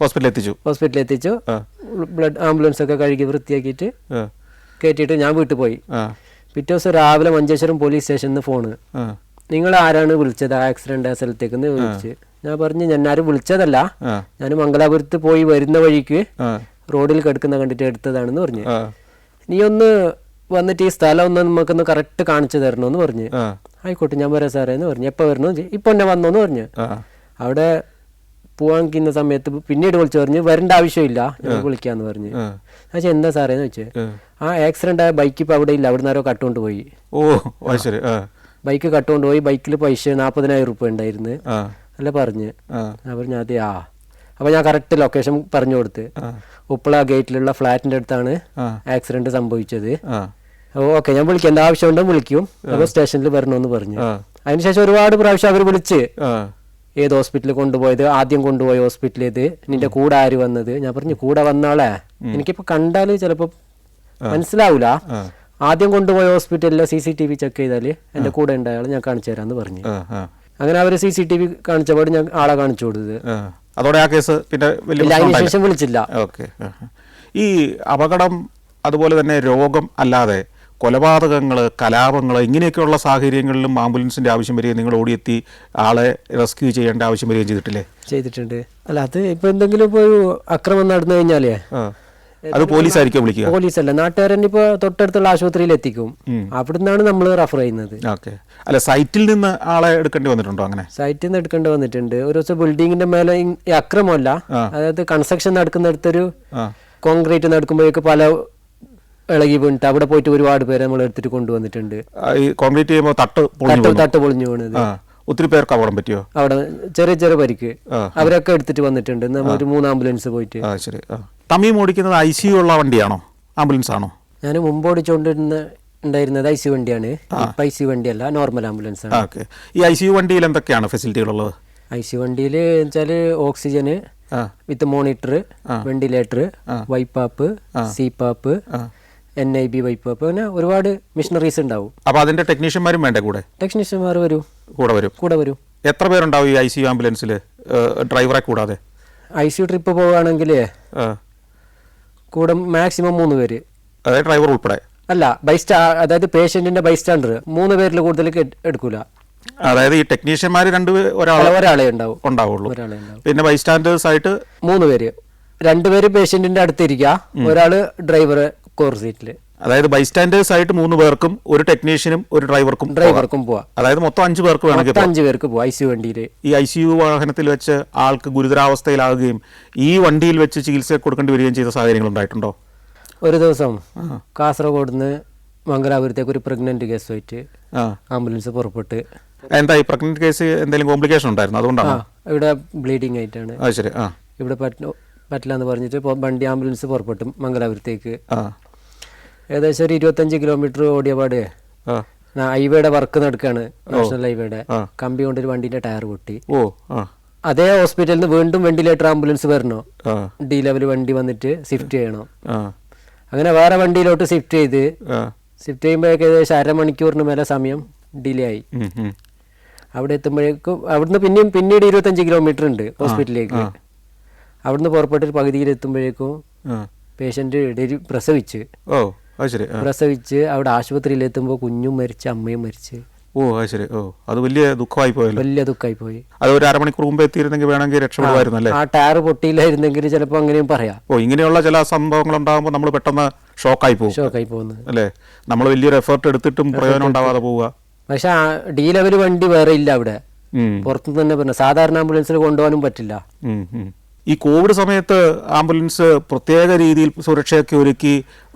ഹോസ്പിറ്റലിൽ എത്തിച്ചു. ബ്ലഡ് ആംബുലൻസ് ഒക്കെ കഴുകി വൃത്തിയാക്കിയിട്ട് കയറ്റിയിട്ട് ഞാൻ വീട്ടിൽ പോയി. പിറ്റേ ദിവസം രാവിലെ മഞ്ചേശ്വരം പോലീസ് സ്റ്റേഷനിൽ നിന്ന് ഫോണ്, നിങ്ങൾ ആരാണ് വിളിച്ചത് ആക്സിഡന്റ് ആ സ്ഥലത്തേക്ക് വിളിച്ച്. ഞാൻ പറഞ്ഞു ഞാൻ ആരും വിളിച്ചതല്ല, ഞാൻ മംഗലാപുരത്ത് പോയി വരുന്ന വഴിക്ക് റോഡിൽ കിടക്കുന്ന കണ്ടിട്ട് എടുത്തതാണെന്ന് പറഞ്ഞു. നീ ഒന്ന് വന്നിട്ട് ഈ സ്ഥലം ഒന്ന് നമുക്കൊന്ന് കറക്റ്റ് കാണിച്ചു തരണമെന്ന് പറഞ്ഞു. ആയിക്കോട്ടെ ഞാൻ വരാം സാറേ എന്ന് പറഞ്ഞു. എപ്പോൾ വരണോ? ഇപ്പൊ എന്നെ വന്നോന്ന് പറഞ്ഞു. അവിടെ പോവാൻ സമയത്ത് പിന്നീട് വിളിച്ചു പറഞ്ഞു വരേണ്ട ആവശ്യമില്ല, ഞാൻ വിളിക്കാന്ന് പറഞ്ഞു. ഞാൻ എന്താ സാറേന്ന് വെച്ച്, ആ ആക്സിഡന്റ് ആയ ബൈക്ക് ഇപ്പൊ അവിടെ ഇല്ല, അവിടെ ആരോ കട്ടുകൊണ്ട് പോയി. ബൈക്ക് കട്ടുകൊണ്ട് പോയി. ബൈക്കിൽ പൈസ 40,000 രൂപ ഉണ്ടായിരുന്നു അല്ല പറഞ്ഞ്. ഞാൻ പറഞ്ഞു അതെ. അപ്പൊ ഞാൻ കറക്റ്റ് ലൊക്കേഷൻ പറഞ്ഞു കൊടുത്ത്, ഉപ്പള ഗേറ്റിലുള്ള ഫ്ലാറ്റിന്റെ അടുത്താണ് ആക്സിഡന്റ് സംഭവിച്ചത്. ഓക്കെ ഞാൻ വിളിക്കാം, എന്താ ആവശ്യമുണ്ടോ വിളിക്കും, അപ്പൊ സ്റ്റേഷനിൽ വരണമെന്ന് പറഞ്ഞു. അതിനുശേഷം ഒരുപാട് പ്രാവശ്യം അവർ വിളിച്ച് ഏത് ഹോസ്പിറ്റലിൽ കൊണ്ടുപോയത്, ആദ്യം കൊണ്ടുപോയ ഹോസ്പിറ്റൽ ഏത്, നിന്റെ കൂടെ ആര് വന്നത്. ഞാൻ പറഞ്ഞു കൂടെ വന്നാളെ എനിക്കിപ്പോ കണ്ടാല് ചിലപ്പോ മനസ്സിലാവൂല, ആദ്യം കൊണ്ടുപോയ ഹോസ്പിറ്റലിലെ CCTV ചെക്ക് ചെയ്താല് എന്റെ കൂടെ ഉണ്ടായാലും ഞാൻ കാണിച്ചു തരാന്ന് പറഞ്ഞു. അങ്ങനെ അവര് CCTV കാണിച്ചപ്പോൾ ഞാൻ ആളെ കാണിച്ചു കൊടുത്തത്. അതോടെ ആ കേസ് പിന്നെ അതിനുശേഷം വിളിച്ചില്ല. ഈ അപകടം അതുപോലെ തന്നെ രോഗം അല്ലാതെ കൊലപാതകങ്ങൾ, കലാപങ്ങൾ ഇങ്ങനെയൊക്കെയുള്ള സാഹചര്യങ്ങളിലും ആംബുലൻസിന്റെ ആവശ്യം വരികയും നിങ്ങൾ ഓടിയെത്തി ആളെ റെസ്ക്യൂ ചെയ്യേണ്ട ആവശ്യം വരികയും ചെയ്തിട്ടില്ലേ? ചെയ്തിട്ടുണ്ട്. അല്ല അത് ഇപ്പൊ എന്തെങ്കിലും ഇപ്പൊ ഒരു അക്രമം നടന്നു കഴിഞ്ഞാലേ അത് പോലീസായിരിക്കും വിളിക്കുക? പോലീസല്ല, നാട്ടുകാരൻ ഇപ്പൊ തൊട്ടടുത്തുള്ള ആശുപത്രിയിൽ എത്തിക്കും, അവിടുന്നാണ് നമ്മൾ റെഫർ ചെയ്യുന്നത്. അല്ല സൈറ്റിൽ നിന്ന് ആളെ എടുക്കേണ്ടി വന്നിട്ടുണ്ടോ? അങ്ങനെ സൈറ്റിൽ നിന്ന് എടുക്കേണ്ടി വന്നിട്ടുണ്ട്. ഒരു ദിവസം ബിൽഡിങ്ങിന്റെ മേലെ അക്രമമല്ല, അതായത് കൺസ്ട്രക്ഷൻ നടക്കുന്നിടത്തൊരു കോൺക്രീറ്റ് നടക്കുമ്പോഴേക്ക് പല ഇളകി വീണിട്ട് അവിടെ പോയിട്ട് ഒരുപാട് പേരെ നമ്മൾ എടുത്തിട്ട് കൊണ്ടുവന്നിട്ടുണ്ട്. കോൺക്രീറ്റ് ചെയ്യുമ്പോൾ തട്ട് പൊളിഞ്ഞു വീണത് ഒത്തിരി പേർക്ക് അപകടം പറ്റിയോ? അവിടെ ചെറിയ പരിക്ക് അവരൊക്കെ എടുത്തിട്ട് വന്നിട്ടുണ്ട്. നമ്മൾ ഒരു 3 ആംബുലൻസ് പോയിട്ട്. ശരി. തമീം ഓടിക്കുന്നത് ICU ഉള്ള വണ്ടിയാണോ ആംബുലൻസ് ആണോ? ഞാൻ മുമ്പ് ഓടിച്ചുകൊണ്ടിരുന്നത് ICU വണ്ടിയാണ്. ഇപ്പൊ ICU വണ്ടിയല്ല, നോർമൽ ആംബുലൻസ് ആണ്. ഈ ICU വണ്ടിയിൽ എന്തൊക്കെയാണ് ഫെസിലിറ്റികൾ ഉള്ളത്? ICU വണ്ടിയിൽ വെച്ചാല് ഓക്സിജന് വിത്ത് മോണിറ്റർ, വെന്റിലേറ്റർ, വൈപ്പാപ്പ്, CPAP, NIB വൈപ്പാപ്പ്, അങ്ങനെ ഒരുപാട് മെഷീനറീസ് ഉണ്ടാവും. അപ്പൊ അതിന്റെ ടെക്നീഷ്യന്മാരും വേണ്ടേ കൂടെ? ടെക്നീഷ്യന്മാർ കൂടെ വരും. എത്ര പേരുണ്ടാവും ഈ ICU ആംബുലൻസിൽ ഡ്രൈവറെ കൂടാതെ? ICU ട്രിപ്പ് പോവുകയാണെങ്കിൽ കൂടെ മാക്സിമം 3 പേര്, അതായത് ഡ്രൈവർ ഉൾപ്പെടെ? അല്ല, അതായത് പേഷ്യന്റിന്റെ ബൈസ്റ്റാൻഡർ 3 പേരിൽ കൂടുതൽ എടുക്കൂല. അതായത് ഈ ടെക്നീഷ്യന്മാർ ഒരാളെ ഉണ്ടാവുള്ളൂ. പിന്നെ ബൈസ്റ്റാൻഡേഴ്സ് ആയിട്ട് 3 പേര്, 2 പേര് പേഷ്യന്റിന്റെ അടുത്തിരിക്കുക, ഒരാള് ഡ്രൈവർ കോർ സീറ്റില്. അതായത് ബൈസ്റ്റാൻഡേഴ്സ് ആയിട്ട് 3 പേർക്കും ഒരു ടെക്നീഷ്യനും ഒരു ഡ്രൈവർക്കും പോവാം. അതായത് മൊത്തം 5 പേർക്ക് വേണമെങ്കിൽ 5 പേർക്ക് പോവാം ICU വണ്ടിയിൽ. ഈ ICU വാഹനത്തിൽ വെച്ച് ആൾക്ക് ഗുരുതരാവസ്ഥയിലാവുകയും ഈ വണ്ടിയിൽ വെച്ച് ചികിത്സ കൊടുക്കേണ്ടി വരികയും ചെയ്ത സാഹചര്യങ്ങൾ ഉണ്ടായിട്ടുണ്ടോ? ഒരു ദിവസം കാസർഗോഡ് നിന്ന് മംഗലാപുരത്തേക്ക് ഒരു പ്രഗ്നന്റ് കേസുമായിട്ട് ആംബുലൻസ് പുറപ്പെട്ട്. എന്താ ഈ പ്രഗ്നന്റ് കേസ് എന്തെങ്കിലും കോംപ്ലിക്കേഷൻ ഉണ്ടായിരുന്നു? അതുകൊണ്ടാണ് ഇവിടെ ബ്ലീഡിങ് ആയിട്ടാണ്. ശരി. ഇവിടെ പറ്റില്ല എന്ന് പറഞ്ഞിട്ട് വണ്ടി ആംബുലൻസ് പുറപ്പെട്ടു മംഗലാപുരത്തേക്ക്. ഏകദേശം ഒരു 25 കിലോമീറ്റർ ഓടിയ പാട് ഹൈവേയുടെ വർക്ക് നടക്കുകയാണ്, നാഷണൽ ഹൈവേയുടെ. കമ്പി കൊണ്ടൊരു വണ്ടിന്റെ ടയർ പൊട്ടി. അതേ ഹോസ്പിറ്റലിൽ നിന്ന് വീണ്ടും വെന്റിലേറ്റർ ആംബുലൻസ് വരണോ, D ലെവൽ വണ്ടി വന്നിട്ട് ഷിഫ്റ്റ് ചെയ്യണം. അങ്ങനെ വേറെ വണ്ടിയിലോട്ട് ഷിഫ്റ്റ് ചെയ്യുമ്പോഴേക്ക് ഏകദേശം അരമണിക്കൂറിന് മേലെ സമയം ഡിലേ ആയി. അവിടെ എത്തുമ്പോഴേക്കും അവിടുന്ന് പിന്നീട് 25 കിലോമീറ്റർ ഉണ്ട് ഹോസ്പിറ്റലിലേക്ക്. അവിടുന്ന് പുറപ്പെട്ട് പകുതിയിലെത്തുമ്പോഴേക്കും പേഷ്യന്റ് പ്രസവിച്ച് അവിടെ ആശുപത്രിയിൽ എത്തുമ്പോൾ കുഞ്ഞും മരിച്ച് അമ്മയും മരിച്ച്. അത് വലിയ ദുഃഖമായി പോയി. അത് ഒരു അരമണിക്കൂർ മുമ്പ് എത്തിയിരുന്നെങ്കിൽ വേണമെങ്കിൽ രക്ഷപ്പെടുമായിരുന്നു അല്ലേ? ആ ടയർ പൊട്ടിയില്ലായിരുന്നെങ്കിൽ ചിലപ്പോൾ അങ്ങനെയും പറയാം. ഇങ്ങനെയുള്ള ചില സംഭവങ്ങൾ ഉണ്ടാകുമ്പോൾ നമ്മൾ പെട്ടെന്ന് ഷോക്കായി പോകുന്നത് അല്ലേ? നമ്മൾ വലിയൊരു എഫേർട്ട് എടുത്തിട്ടും പ്രയോജനം ഉണ്ടാവാതെ പോവുക. പക്ഷെ D ലെവൽ വണ്ടി വേറെ ഇല്ല അവിടെ, പുറത്തുനിന്ന് തന്നെ പറഞ്ഞ സാധാരണ ആംബുലൻസിൽ കൊണ്ടുപോകാനും പറ്റില്ല. ഈ കോവിഡ് സമയത്ത് ആംബുലൻസ് പ്രത്യേക രീതിയിൽ സുരക്ഷയൊക്കെ ഒരുക്കി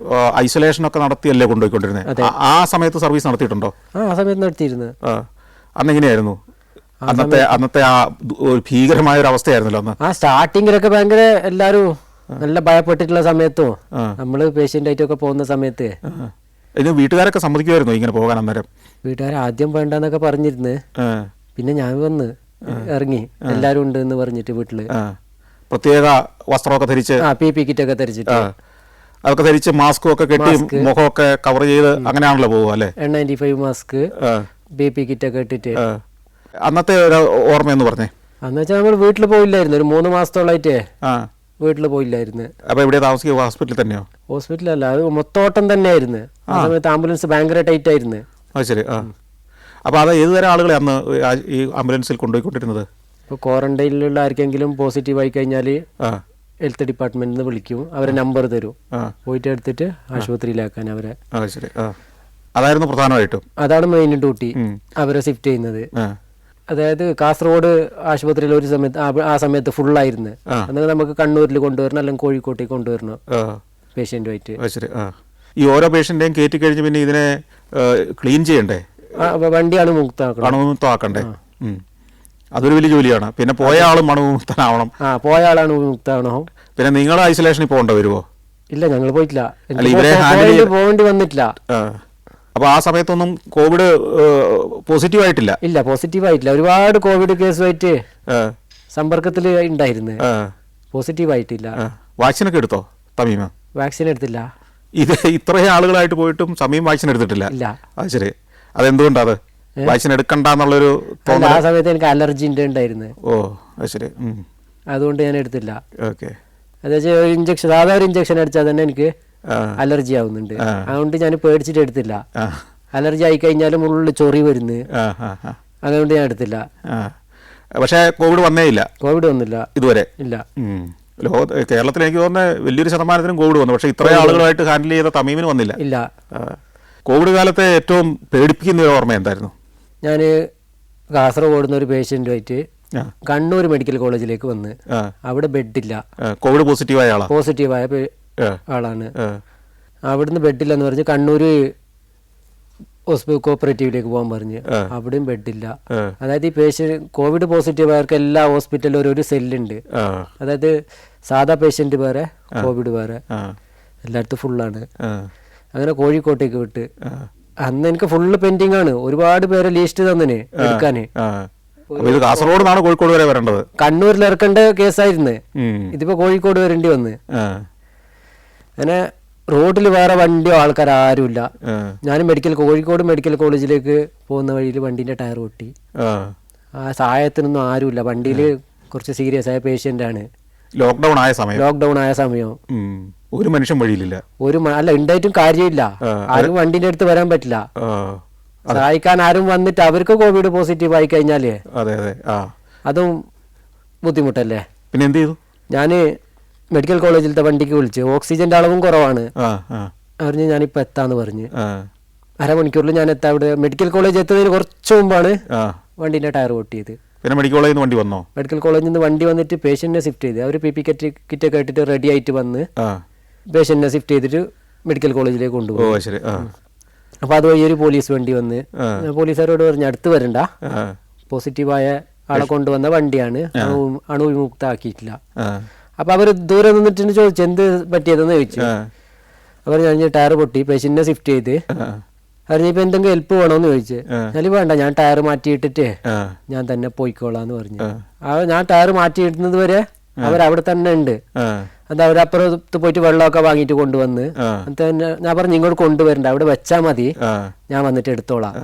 ഐസൊലേഷനൊക്കെ നടത്തിയല്ലേ കൊണ്ടുപോയിക്കൊണ്ടിരുന്നത്? ആ സമയത്ത് സർവീസ് നടത്തിയിട്ടുണ്ടോ? ആ സമയത്ത് നടത്തിയിരുന്നു. അന്നെങ്ങനെയായിരുന്നു? അന്നത്തെ ആ ഒരു ഭീകരമായ ഒരു അവസ്ഥയായിരുന്നല്ലോ അന്ന്. ആ സ്റ്റാർട്ടിങ്ങിലൊക്കെ ഭയങ്കര എല്ലാരും നല്ല ഭയപ്പെട്ടിട്ടുള്ള സമയത്തും നമ്മള് പേഷ്യന്റ് ആയിട്ടൊക്കെ പോകുന്ന സമയത്ത് ഇതിന് വീട്ടുകാരൊക്കെ സമ്മതിക്കുമായിരുന്നു ഇങ്ങനെ പോകാൻ അന്നേരം? വീട്ടുകാർ ആദ്യം വേണ്ടെന്നൊക്കെ പറഞ്ഞിരുന്നു. പിന്നെ ഞാൻ വന്ന് ഇറങ്ങി, എല്ലാരും ഉണ്ട് എന്ന് പറഞ്ഞിട്ട് വീട്ടില്. പ്രത്യേക വസ്ത്രമൊക്കെ ധരിച്ച്, PPE കിറ്റൊക്കെ ധരിച്ചിട്ട്, അതൊക്കെ ധരിച്ച് മാസ്കും ഒക്കെ കെട്ടി മുഖമൊക്കെ കവർ ചെയ്ത് അങ്ങനെയാണല്ലോ പോകുക അല്ലേ? N95 മാസ്ക്, PPE കിറ്റൊക്കെ ഇട്ടിട്ട്. അന്നത്തെ ഒരു ഓർമ്മയെന്ന് പറഞ്ഞേ. അന്ന് വെച്ചാൽ നമ്മൾ വീട്ടിൽ പോയില്ലായിരുന്നു, ഒരു 3 മാസത്തോളായിട്ടേ വീട്ടിൽ പോയില്ലായിരുന്നു. അപ്പൊ എവിടെയാ താമസിക്കുക? ഹോസ്പിറ്റലിൽ തന്നെയോ? ഹോസ്പിറ്റലല്ല, അത് മൊത്തോട്ടം തന്നെയായിരുന്നു. ആ സമയത്ത് ആംബുലൻസ് ഭയങ്കര ടൈറ്റ് ആയിരുന്നു. അത് ശരി. അപ്പൊ അത് ഏതുതരം ആളുകളെ അന്ന് ഈ ആംബുലൻസിൽ കൊണ്ടുപോയിക്കൊണ്ടിരുന്നത്? ഇപ്പോൾ ക്വാറന്റൈനിലുള്ള ആർക്കെങ്കിലും പോസിറ്റീവ് ആയി കഴിഞ്ഞാൽ ഹെൽത്ത് ഡിപ്പാർട്ട്മെന്റിൽ നിന്ന് വിളിക്കും, അവരെ നമ്പർ തരും, പോയിട്ട് എടുത്തിട്ട് ആശുപത്രിയിലാക്കാൻ അവരെ. ശരി. അതായിരുന്നു പ്രധാനമായിട്ടും, അതാണ് മെയിൻ ഡ്യൂട്ടി അവരെ ഷിഫ്റ്റ് ചെയ്യുന്നത്. അതായത് കാസർഗോഡ് ആശുപത്രിയിൽ ഒരു സമയത്ത് ആ സമയത്ത് ഫുള്ളായിരുന്നു. അന്നേരം നമുക്ക് കണ്ണൂരിൽ കൊണ്ടുവരണം, അല്ലെങ്കിൽ കോഴിക്കോട്ടേക്ക് കൊണ്ടുവരണം പേഷ്യന്റുമായിട്ട്. ശരി. ഈ ഓരോ പേഷ്യന്റെയും കയറ്റി കഴിഞ്ഞ് പിന്നെ ഇതിനെ ക്ലീൻ ചെയ്യണ്ടേ? വണ്ടി അണുമുക്തമാക്കണ്ടേ? അതൊരു വലിയ ജോലിയാണ്. പിന്നെ പോയ ആളും അണുമുക്തനാവണം. പോയ ആളാണ് വിമുക്തമാവണം. പിന്നെ നിങ്ങൾ ഐസൊലേഷനിൽ പോകേണ്ട വരുമോ? ഇല്ല, ഞങ്ങൾ പോയിട്ടില്ല, പോകേണ്ടി വന്നിട്ടില്ല. അപ്പൊ ആ സമയത്തൊന്നും കോവിഡ് പോസിറ്റീവ് ആയിട്ടില്ല? ഇല്ല, പോസിറ്റീവ് ആയിട്ടില്ല. ഒരുപാട് കോവിഡ് കേസുമായിട്ട് സമ്പർക്കത്തിൽ ഉണ്ടായിരുന്നു, പോസിറ്റീവ് ആയിട്ടില്ല. വാക്സിനൊക്കെ എടുത്തോ തമീമ? വാക്സിൻ എടുത്തില്ല. ഇത് ഇത്രയും ആളുകളായിട്ട് പോയിട്ടും സമയം വാക്സിൻ എടുത്തിട്ടില്ല? ഇല്ല. അത് ശരി. അതെന്തുകൊണ്ടാ അത് വാക്സിൻ എടുക്കണ്ടെന്നുള്ളൊരു തോന്നൽ? ആ സമയത്ത് എനിക്ക് അലർജി ഉണ്ടായിരുന്നു. ഓ, അത് ശരി. അതുകൊണ്ട് ഞാൻ എടുത്തില്ല. ഓക്കെ. അതായത് ഒരു ഇഞ്ചക്ഷൻ, സാധാരണ ഒരു ഇഞ്ചക്ഷൻ അടിച്ചാൽ തന്നെ എനിക്ക് അലർജി ആവുന്നുണ്ട്. അതുകൊണ്ട് ഞാൻ പേടിച്ചിട്ട് എടുത്തില്ല. അലർജി ആയി കഴിഞ്ഞാലും ഉള്ളിൽ ചൊറി വരുന്നു, അതുകൊണ്ട് ഞാൻ എടുത്തില്ല. പക്ഷേ കോവിഡ് വന്നേ ഇല്ല? കോവിഡ് വന്നില്ല ഇതുവരെ. ഇല്ല. കേരളത്തിൽ എനിക്ക് തോന്നുന്നത് വലിയൊരു ശതമാനത്തിനും കോവിഡ് വന്നു, പക്ഷേ ഇത്രയും ആളുകളായിട്ട് ഹാൻഡിൽ ചെയ്ത തമീമിന് വന്നില്ല. ഇല്ല. കോവിഡ് കാലത്തെ ഏറ്റവും പേടിപ്പിക്കുന്ന ഒരു ഓർമ്മ എന്തായിരുന്നു? ഞാൻ കാസർഗോഡ് നിന്ന് ഒരു പേഷ്യന്റുമായിട്ട് കണ്ണൂർ മെഡിക്കൽ കോളേജിലേക്ക് വന്ന്, അവിടെ ബെഡില്ല. കോവിഡ് പോസിറ്റീവായ ആളാണ്. അവിടുന്ന് ബെഡില്ലെന്ന് പറഞ്ഞ് കണ്ണൂർ കോപ്പറേറ്റീവിലേക്ക് പോകാൻ പറഞ്ഞ്, അവിടെയും ബെഡില്ല. അതായത് ഈ പേഷ്യന്റ് കോവിഡ് പോസിറ്റീവ് ആയവർക്ക് എല്ലാ ഹോസ്പിറ്റലിലും ഒരു സെല്ലുണ്ട്. അതായത് സാധാ പേഷ്യന്റ് വേറെ, കോവിഡ് വേറെ, എല്ലായിടത്തും ഫുള്ളാണ്. അങ്ങനെ കോഴിക്കോട്ടേക്ക് വിട്ട്, അന്ന് എനിക്ക് ഫുള്ള് പെൻഡിങ് ആണ്. ഒരുപാട് പേരെ ലിസ്റ്റ് തന്നിന് എടുക്കാന്. കാസർഗോഡ് നിന്നാണ് കോഴിക്കോട് വരെ വരേണ്ടത്. കണ്ണൂരിൽ ഇറക്കേണ്ട കേസായിരുന്നു, ഇതിപ്പോ കോഴിക്കോട് വരേണ്ടി വന്ന്. അങ്ങനെ റോഡിൽ വേറെ വണ്ടിയോ ആൾക്കാരും ഇല്ല. ഞാൻ കോഴിക്കോട് മെഡിക്കൽ കോളേജിലേക്ക് പോകുന്ന വഴിയിൽ വണ്ടീന്റെ ടയർ പൊട്ടി. ആ സഹായത്തിനൊന്നും ആരുമില്ല. വണ്ടിയിൽ കുറച്ച് സീരിയസ് ആയ പേഷ്യന്റ് ആണ്. ലോക്ക്ഡൌൺ ആയ സമയം ഒരു മനുഷ്യൻ വഴിയിലില്ല. അല്ല, ഉണ്ടായിട്ടും കാര്യമില്ല. ആരും വണ്ടിന്റെ അടുത്ത് വരാൻ പറ്റില്ല. സഹായിക്കാൻ ആരും വന്നിട്ട് അവർക്ക് കോവിഡ് പോസിറ്റീവ് ആയി കഴിഞ്ഞാല് അതും ബുദ്ധിമുട്ടല്ലേ. പിന്നെ എന്ത് ചെയ്തു? ഞാന് മെഡിക്കൽ കോളേജിലത്തെ വണ്ടിക്ക് വിളിച്ച്, ഓക്സിജന്റെ അളവും കുറവാണ്. അറിഞ്ഞ് ഞാനിപ്പോ എത്താന്ന് പറഞ്ഞ്, അരമണിക്കൂറിൽ ഞാൻ എത്താം. അവിടെ മെഡിക്കൽ കോളേജ് എത്തുന്നതിന് കുറച്ച് മുമ്പാണ് വണ്ടിന്റെ ടയർ പൊട്ടിയത്. പിന്നെ മെഡിക്കൽ കോളേജിൽ നിന്ന് വണ്ടി വന്നോ? മെഡിക്കൽ കോളേജിൽ നിന്ന് വണ്ടി വന്നിട്ട് പേഷ്യന്റിനെ ഷിഫ്റ്റ് ചെയ്ത്, അവർ PPE കിറ്റൊക്കെ ഇട്ടിട്ട് റെഡി ആയിട്ട് വന്ന് പേഷ്യന്റിനെ ഷിഫ്റ്റ് ചെയ്തിട്ട് മെഡിക്കൽ കോളേജിലേക്ക് കൊണ്ടുപോകും. അപ്പൊ അതുവഴി ഒരു പോലീസ് വണ്ടി വന്ന്, പോലീസുകാരോട് പറഞ്ഞ് അടുത്ത് വരണ്ട, പോസിറ്റീവായ ആളെ കൊണ്ടുവന്ന വണ്ടിയാണ്, അണുവിമുക്തമാക്കിയിട്ടില്ല. അപ്പൊ അവര് ദൂരെ നിന്നിട്ട് ചോദിച്ചു എന്ത് പറ്റിയതെന്ന് ചോദിച്ചു. അവർ ഞാൻ ടയർ പൊട്ടി, പേഷ്യന്റിനെ ഷിഫ്റ്റ് ചെയ്ത്, അറിഞ്ഞപ്പോ എന്തെങ്കിലും ഹെൽപ്പ് വേണോന്ന് ചോദിച്ചു. ഞാൻ വേണ്ട, ഞാൻ ടയർ മാറ്റിയിട്ടിട്ട് ഞാൻ തന്നെ പോയിക്കോളാന്ന് പറഞ്ഞു. ഞാൻ ടയർ മാറ്റിയിടുന്നത് വരെ അവരവിടെ തന്നെ ഉണ്ട്. അത് അവരപ്പുറത്ത് പോയിട്ട് വെള്ളമൊക്കെ വാങ്ങിയിട്ട് കൊണ്ടുവന്ന്, ഞാൻ പറഞ്ഞു ഇങ്ങോട്ട് കൊണ്ടുവരണ്ട, അവിടെ വെച്ചാ മതി, ഞാൻ വന്നിട്ട് എടുത്തോളാം,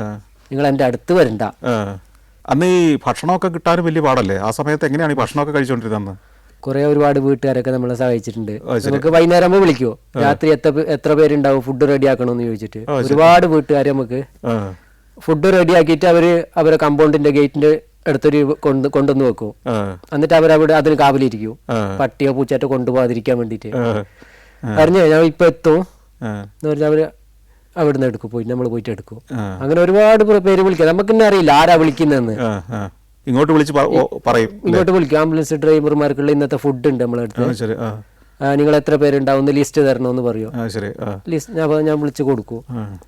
നിങ്ങൾ എന്റെ അടുത്ത് വരണ്ട. അന്ന് ഈ ഭക്ഷണമൊക്കെ കിട്ടാനും വലിയ പാടല്ലേ? ആ സമയത്ത് എങ്ങനെയാണ് ഈ ഭക്ഷണമൊക്കെ കഴിച്ചോണ്ടിരുന്നത്? ഒരുപാട് വീട്ടുകാരൊക്കെ നമ്മളെ സഹായിച്ചിട്ടുണ്ട്. നമുക്ക് വൈകുന്നേരം ആകുമ്പോൾ വിളിക്കുവോ, രാത്രി എത്ര പേരുണ്ടാവും ഫുഡ് റെഡി ആക്കണമെന്ന് ചോദിച്ചിട്ട് ഒരുപാട് വീട്ടുകാർ നമുക്ക് ഫുഡ് റെഡി ആക്കിയിട്ട് അവരെ കമ്പൗണ്ടിന്റെ ഗേറ്റിന്റെ അടുത്തൊരു കൊണ്ടുവന്ന് വെക്കും. എന്നിട്ട് അവരവിടെ അതിന് കാവലിരിക്കും, പട്ടിയോ പൂച്ചാറ്റോ കൊണ്ടുപോകാതിരിക്കാൻ വേണ്ടിട്ട്. അറിഞ്ഞോ ഞാൻ ഇപ്പൊ എത്തും എന്ന് പറഞ്ഞാൽ അവര് അവിടുന്ന് എടുക്കും, നമ്മൾ പോയിട്ട് എടുക്കും. അങ്ങനെ ഒരുപാട് പേര് വിളിക്കാം, നമുക്ക് തന്നെ അറിയില്ല ആരാ വിളിക്കുന്നതെന്ന്. ഇങ്ങോട്ട് വിളിക്കും, ആംബുലൻസ് ഡ്രൈവർമാർക്കുള്ള ഇന്നത്തെ ഫുഡ് ഉണ്ട് നമ്മളടുത്ത്, നിങ്ങൾ എത്ര പേരുണ്ടാവും ലിസ്റ്റ് തരണമെന്ന് പറയും. ലിസ്റ്റ് ഞാൻ വിളിച്ചു കൊടുക്കും,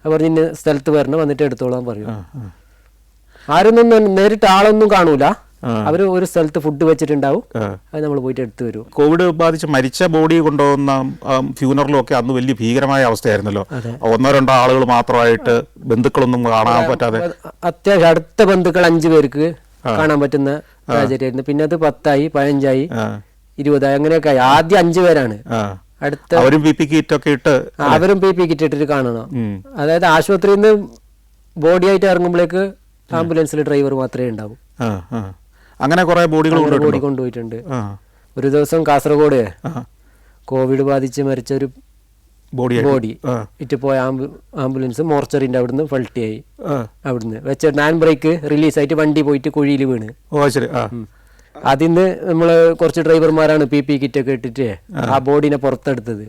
അവർ ഇന്ന സ്ഥലത്ത് വരണം, വന്നിട്ട് എടുത്തോളാൻ പറയും. ആരൊന്നും നേരിട്ട് ആളൊന്നും കാണൂല, അവര് ഒരു സ്ഥലത്ത് ഫുഡ് വെച്ചിട്ടുണ്ടാവും, അത് നമ്മൾ പോയിട്ട് എടുത്തു വരും. കോവിഡ് ബാധിച്ച് മരിച്ച ബോഡി കൊണ്ടുപോകുന്ന ഫ്യൂനറലും ഒക്കെ അന്ന് വലിയ ഭീകരമായ അവസ്ഥയായിരുന്നല്ലോ. 1-2 ആളുകൾ മാത്രമായിട്ട് ബന്ധുക്കളൊന്നും കാണാൻ പറ്റാതെ അത്യാവശ്യം അടുത്ത ബന്ധുക്കൾ 5 പേർക്ക് കാണാൻ പറ്റുന്ന സാഹചര്യമായിരുന്നു. പിന്നെ അത് 10ആയി, 15ആയി, 20ആയി, അങ്ങനെയൊക്കെ ആയി. ആദ്യം 5 പേരാണ്. അടുത്ത അവരും പി പി കിറ്റ് ഒക്കെ ഇട്ട് അവരും PP കിറ്റ് ഇട്ടിട്ട് കാണണം. അതായത് ആശുപത്രിയിൽ നിന്ന് ബോഡി ആയിട്ട് ഇറങ്ങുമ്പോഴേക്ക് ആംബുലൻസിൽ ഡ്രൈവർ മാത്രമേ ഉണ്ടാവൂ. അങ്ങനെ കുറെ ബോഡികൾ കൊണ്ടുപോയിട്ടുണ്ട്. ഒരു ദിവസം കാസർഗോഡ് കോവിഡ് ബാധിച്ച് മരിച്ച ഒരു ബോഡി ഇറ്റ് പോയ ആംബുലൻസ് മോർച്ചറിന്റെ അവിടുന്ന് ഫൾട്ടിയായി. അവിടുന്ന് വെച്ച ഹാൻഡ് ബ്രേക്ക് റിലീസായിട്ട് വണ്ടി പോയിട്ട് കുഴിയിൽ വീണ്. അതിന്ന് നമ്മള് കുറച്ച് ഡ്രൈവർമാരാണ് PP കിറ്റ് ഒക്കെ ഇട്ടിട്ട് ആ ബോഡിനെ പുറത്തെടുത്തത്.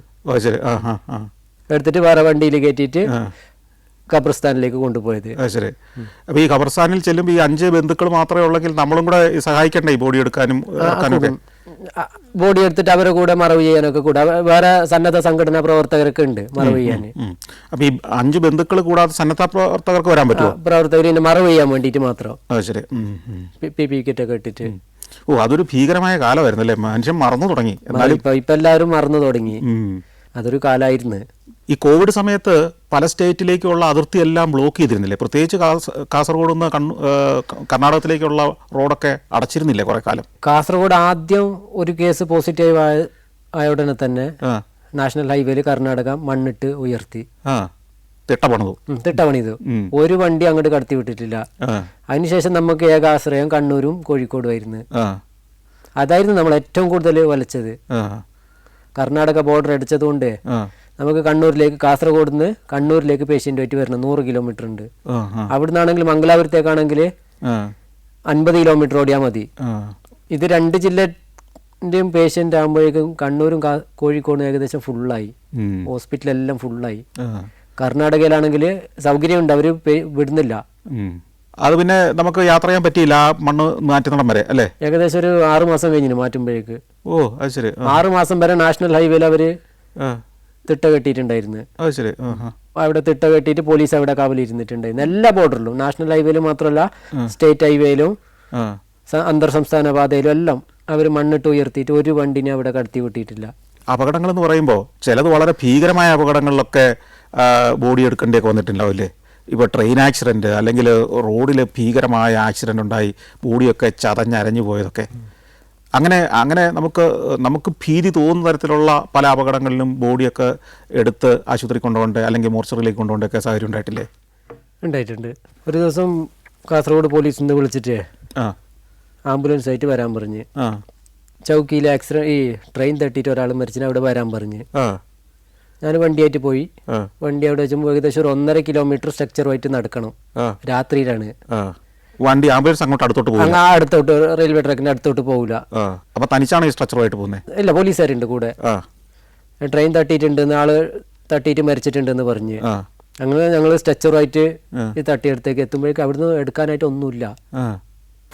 എടുത്തിട്ട് വേറെ വണ്ടിയിൽ കയറ്റിയിട്ട് ഖബർസ്ഥാനിലേക്ക് കൊണ്ടുപോയത്. ശരി. അപ്പൊ ഈ ഖബർസ്ഥാനിൽ ചെല്ലുമ്പോൾ ഈ 5 ബന്ധുക്കൾ മാത്രമേ ഉള്ളെങ്കിൽ നമ്മളും കൂടെ സഹായിക്കണ്ടേ ഈ ബോഡി എടുക്കാനും? ബോഡി എടുത്തിട്ട് അവരെ കൂടെ മറവ് ചെയ്യാനൊക്കെ കൂടെ വേറെ സന്നദ്ധ സംഘടനാ പ്രവർത്തകരൊക്കെ ഉണ്ട് മറവ് ചെയ്യാൻ. അപ്പൊ ഈ 5 ബന്ധുക്കൾ കൂടാതെ സന്നദ്ധ പ്രവർത്തകർക്ക് വരാൻ പറ്റുമോ? പ്രവർത്തകർ മറവ് ചെയ്യാൻ വേണ്ടിട്ട് മാത്രം. ശരി. PP കിറ്റ് ഒക്കെ ഇട്ടിട്ട്. അതൊരു ഭീകരമായ കാലമായിരുന്നു അല്ലേ? മനുഷ്യൻ മറന്നു തുടങ്ങി. ഇപ്പൊ എല്ലാവരും മറന്നു തുടങ്ങി. അതൊരു കാലമായിരുന്നു. ഈ കോവിഡ് സമയത്ത് പല സ്റ്റേറ്റിലേക്കുള്ള അതിർത്തി എല്ലാം ബ്ലോക്ക് ചെയ്തിരുന്നില്ലേ? പ്രത്യേകിച്ച് കാസർഗോഡ് നിന്ന് കർണാടകത്തിലേക്കുള്ള റോഡൊക്കെ അടച്ചിരുന്നില്ലേ കുറെ കാലം? കാസർഗോഡ് ആദ്യം ഒരു കേസ് പോസിറ്റീവ് ആയ ഉടനെ തന്നെ നാഷണൽ ഹൈവേയിൽ കർണാടക മണ്ണിട്ട് ഉയർത്തി തിട്ടപണിതു. ഒരു വണ്ടി അങ്ങോട്ട് കടത്തി വിട്ടിട്ടില്ല. അതിനുശേഷം നമുക്ക് ഏക ആശ്രയം കണ്ണൂരും കോഴിക്കോടും ആയിരുന്നു. അതായിരുന്നു നമ്മൾ ഏറ്റവും കൂടുതൽ വലച്ചത്. കർണാടക ബോർഡർ അടിച്ചതുകൊണ്ട് നമുക്ക് കാസർഗോഡ് നിന്ന് കണ്ണൂരിലേക്ക് പേഷ്യന്റ് ആയിട്ട് വരണം. 100 കിലോമീറ്റർ ഉണ്ട്. അവിടുന്നാണെങ്കിൽ മംഗലാപുരത്തേക്കാണെങ്കിൽ 50 കിലോമീറ്റർ ഓടിയാൽ മതി. ഇത് 2 ജില്ലന്റെയും പേഷ്യന്റ് ആകുമ്പോഴേക്കും കണ്ണൂരും കോഴിക്കോടും ഏകദേശം ഫുള്ളായി. ഹോസ്പിറ്റലെല്ലാം ഫുള്ളായി. കർണാടകയിലാണെങ്കിൽ സൗകര്യമുണ്ട്, അവര് വിടുന്നില്ല. അത് പിന്നെ നമുക്ക് യാത്ര ചെയ്യാൻ പറ്റിയില്ല ആ മണ്ണ് മാറ്റുന്നിടം വരെ അല്ലേ? ഏകദേശം ഒരു 6 മാസം കഴിഞ്ഞു മാറ്റുമ്പോഴേക്ക്. അത് ശരി. 6 മാസം വരെ നാഷണൽ ഹൈവേയിൽ അവര് തിട്ട കെട്ടിയിട്ടുണ്ടായിരുന്നു. അവിടെ തിട്ട കെട്ടിയിട്ട് പോലീസ് അവിടെ കാവലിരുന്നിട്ടുണ്ടായിരുന്നു. എല്ലാ ബോർഡറിലും, നാഷണൽ ഹൈവേയിലും മാത്രമല്ല സ്റ്റേറ്റ് ഹൈവേയിലും അന്തർ സംസ്ഥാന പാതയിലും എല്ലാം അവർ മണ്ണിട്ട് ഉയർത്തിയിട്ട് ഒരു വണ്ടിനെ അവിടെ കടത്തി വിട്ടിട്ടില്ല. അപകടങ്ങൾ എന്ന് പറയുമ്പോൾ ചിലത് വളരെ ഭീകരമായ അപകടങ്ങളിലൊക്കെ ബോഡി എടുക്കേണ്ടിയൊക്കെ വന്നിട്ടുണ്ടാവില്ലേ? ഇപ്പോൾ ട്രെയിൻ ആക്സിഡൻറ്റ് അല്ലെങ്കിൽ റോഡിൽ ഭീകരമായ ആക്സിഡൻ്റ് ഉണ്ടായി ബോഡിയൊക്കെ ചതഞ്ഞരഞ്ഞു പോയതൊക്കെ അങ്ങനെ നമുക്ക് ഭീതി തോന്നുന്ന തരത്തിലുള്ള പല അപകടങ്ങളിലും ബോഡിയൊക്കെ എടുത്ത് ആശുപത്രി കൊണ്ടുപോകേണ്ട അല്ലെങ്കിൽ മോർച്ചറിയിലേക്ക് കൊണ്ടുപോകേണ്ടൊക്കെ സാഹചര്യം ഉണ്ടായിട്ടില്ലേ? ഉണ്ടായിട്ടുണ്ട്. ഒരു ദിവസം കാസർഗോഡ് പോലീസിൽ നിന്ന് വിളിച്ചിട്ട് ആംബുലൻസ് ആയിട്ട് വരാൻ പറഞ്ഞ്, ചൗക്കിയിൽ ഈ ട്രെയിൻ തട്ടിയിട്ട് ഒരാൾ മരിച്ചിന് അവിടെ വരാൻ പറഞ്ഞ് ഞാൻ വണ്ടിയായിട്ട് പോയി. വണ്ടി അവിടെ വെച്ചുമ്പോൾ ഏകദേശം ഒരു 1.5 കിലോമീറ്റർ സ്ട്രക്ചറുമായിട്ട് നടക്കണം. രാത്രിയിലാണ് വണ്ടി. ആംബുലൻസ് അങ്ങോട്ട് അടുത്തോട്ട് റെയിൽവേ ട്രാക്കിന്റെ അടുത്തോട്ട് പോകില്ല. അപ്പൊ തനിച്ചാണ് ഈ സ്ട്രക്ചറുമായിട്ട് പോകുന്നത്? ഇല്ല, പോലീസുകാരുണ്ട് കൂടെ. ട്രെയിൻ തട്ടിയിട്ടുണ്ട്, ആള് തട്ടിയിട്ട് മരിച്ചിട്ടുണ്ടെന്ന് പറഞ്ഞ് അങ്ങനെ ഞങ്ങൾ സ്ട്രക്ചറുമായിട്ട് ഈ തട്ടിയെടുത്തേക്ക് എത്തുമ്പോഴേക്കും അവിടുന്ന് എടുക്കാനായിട്ട് ഒന്നുമില്ല.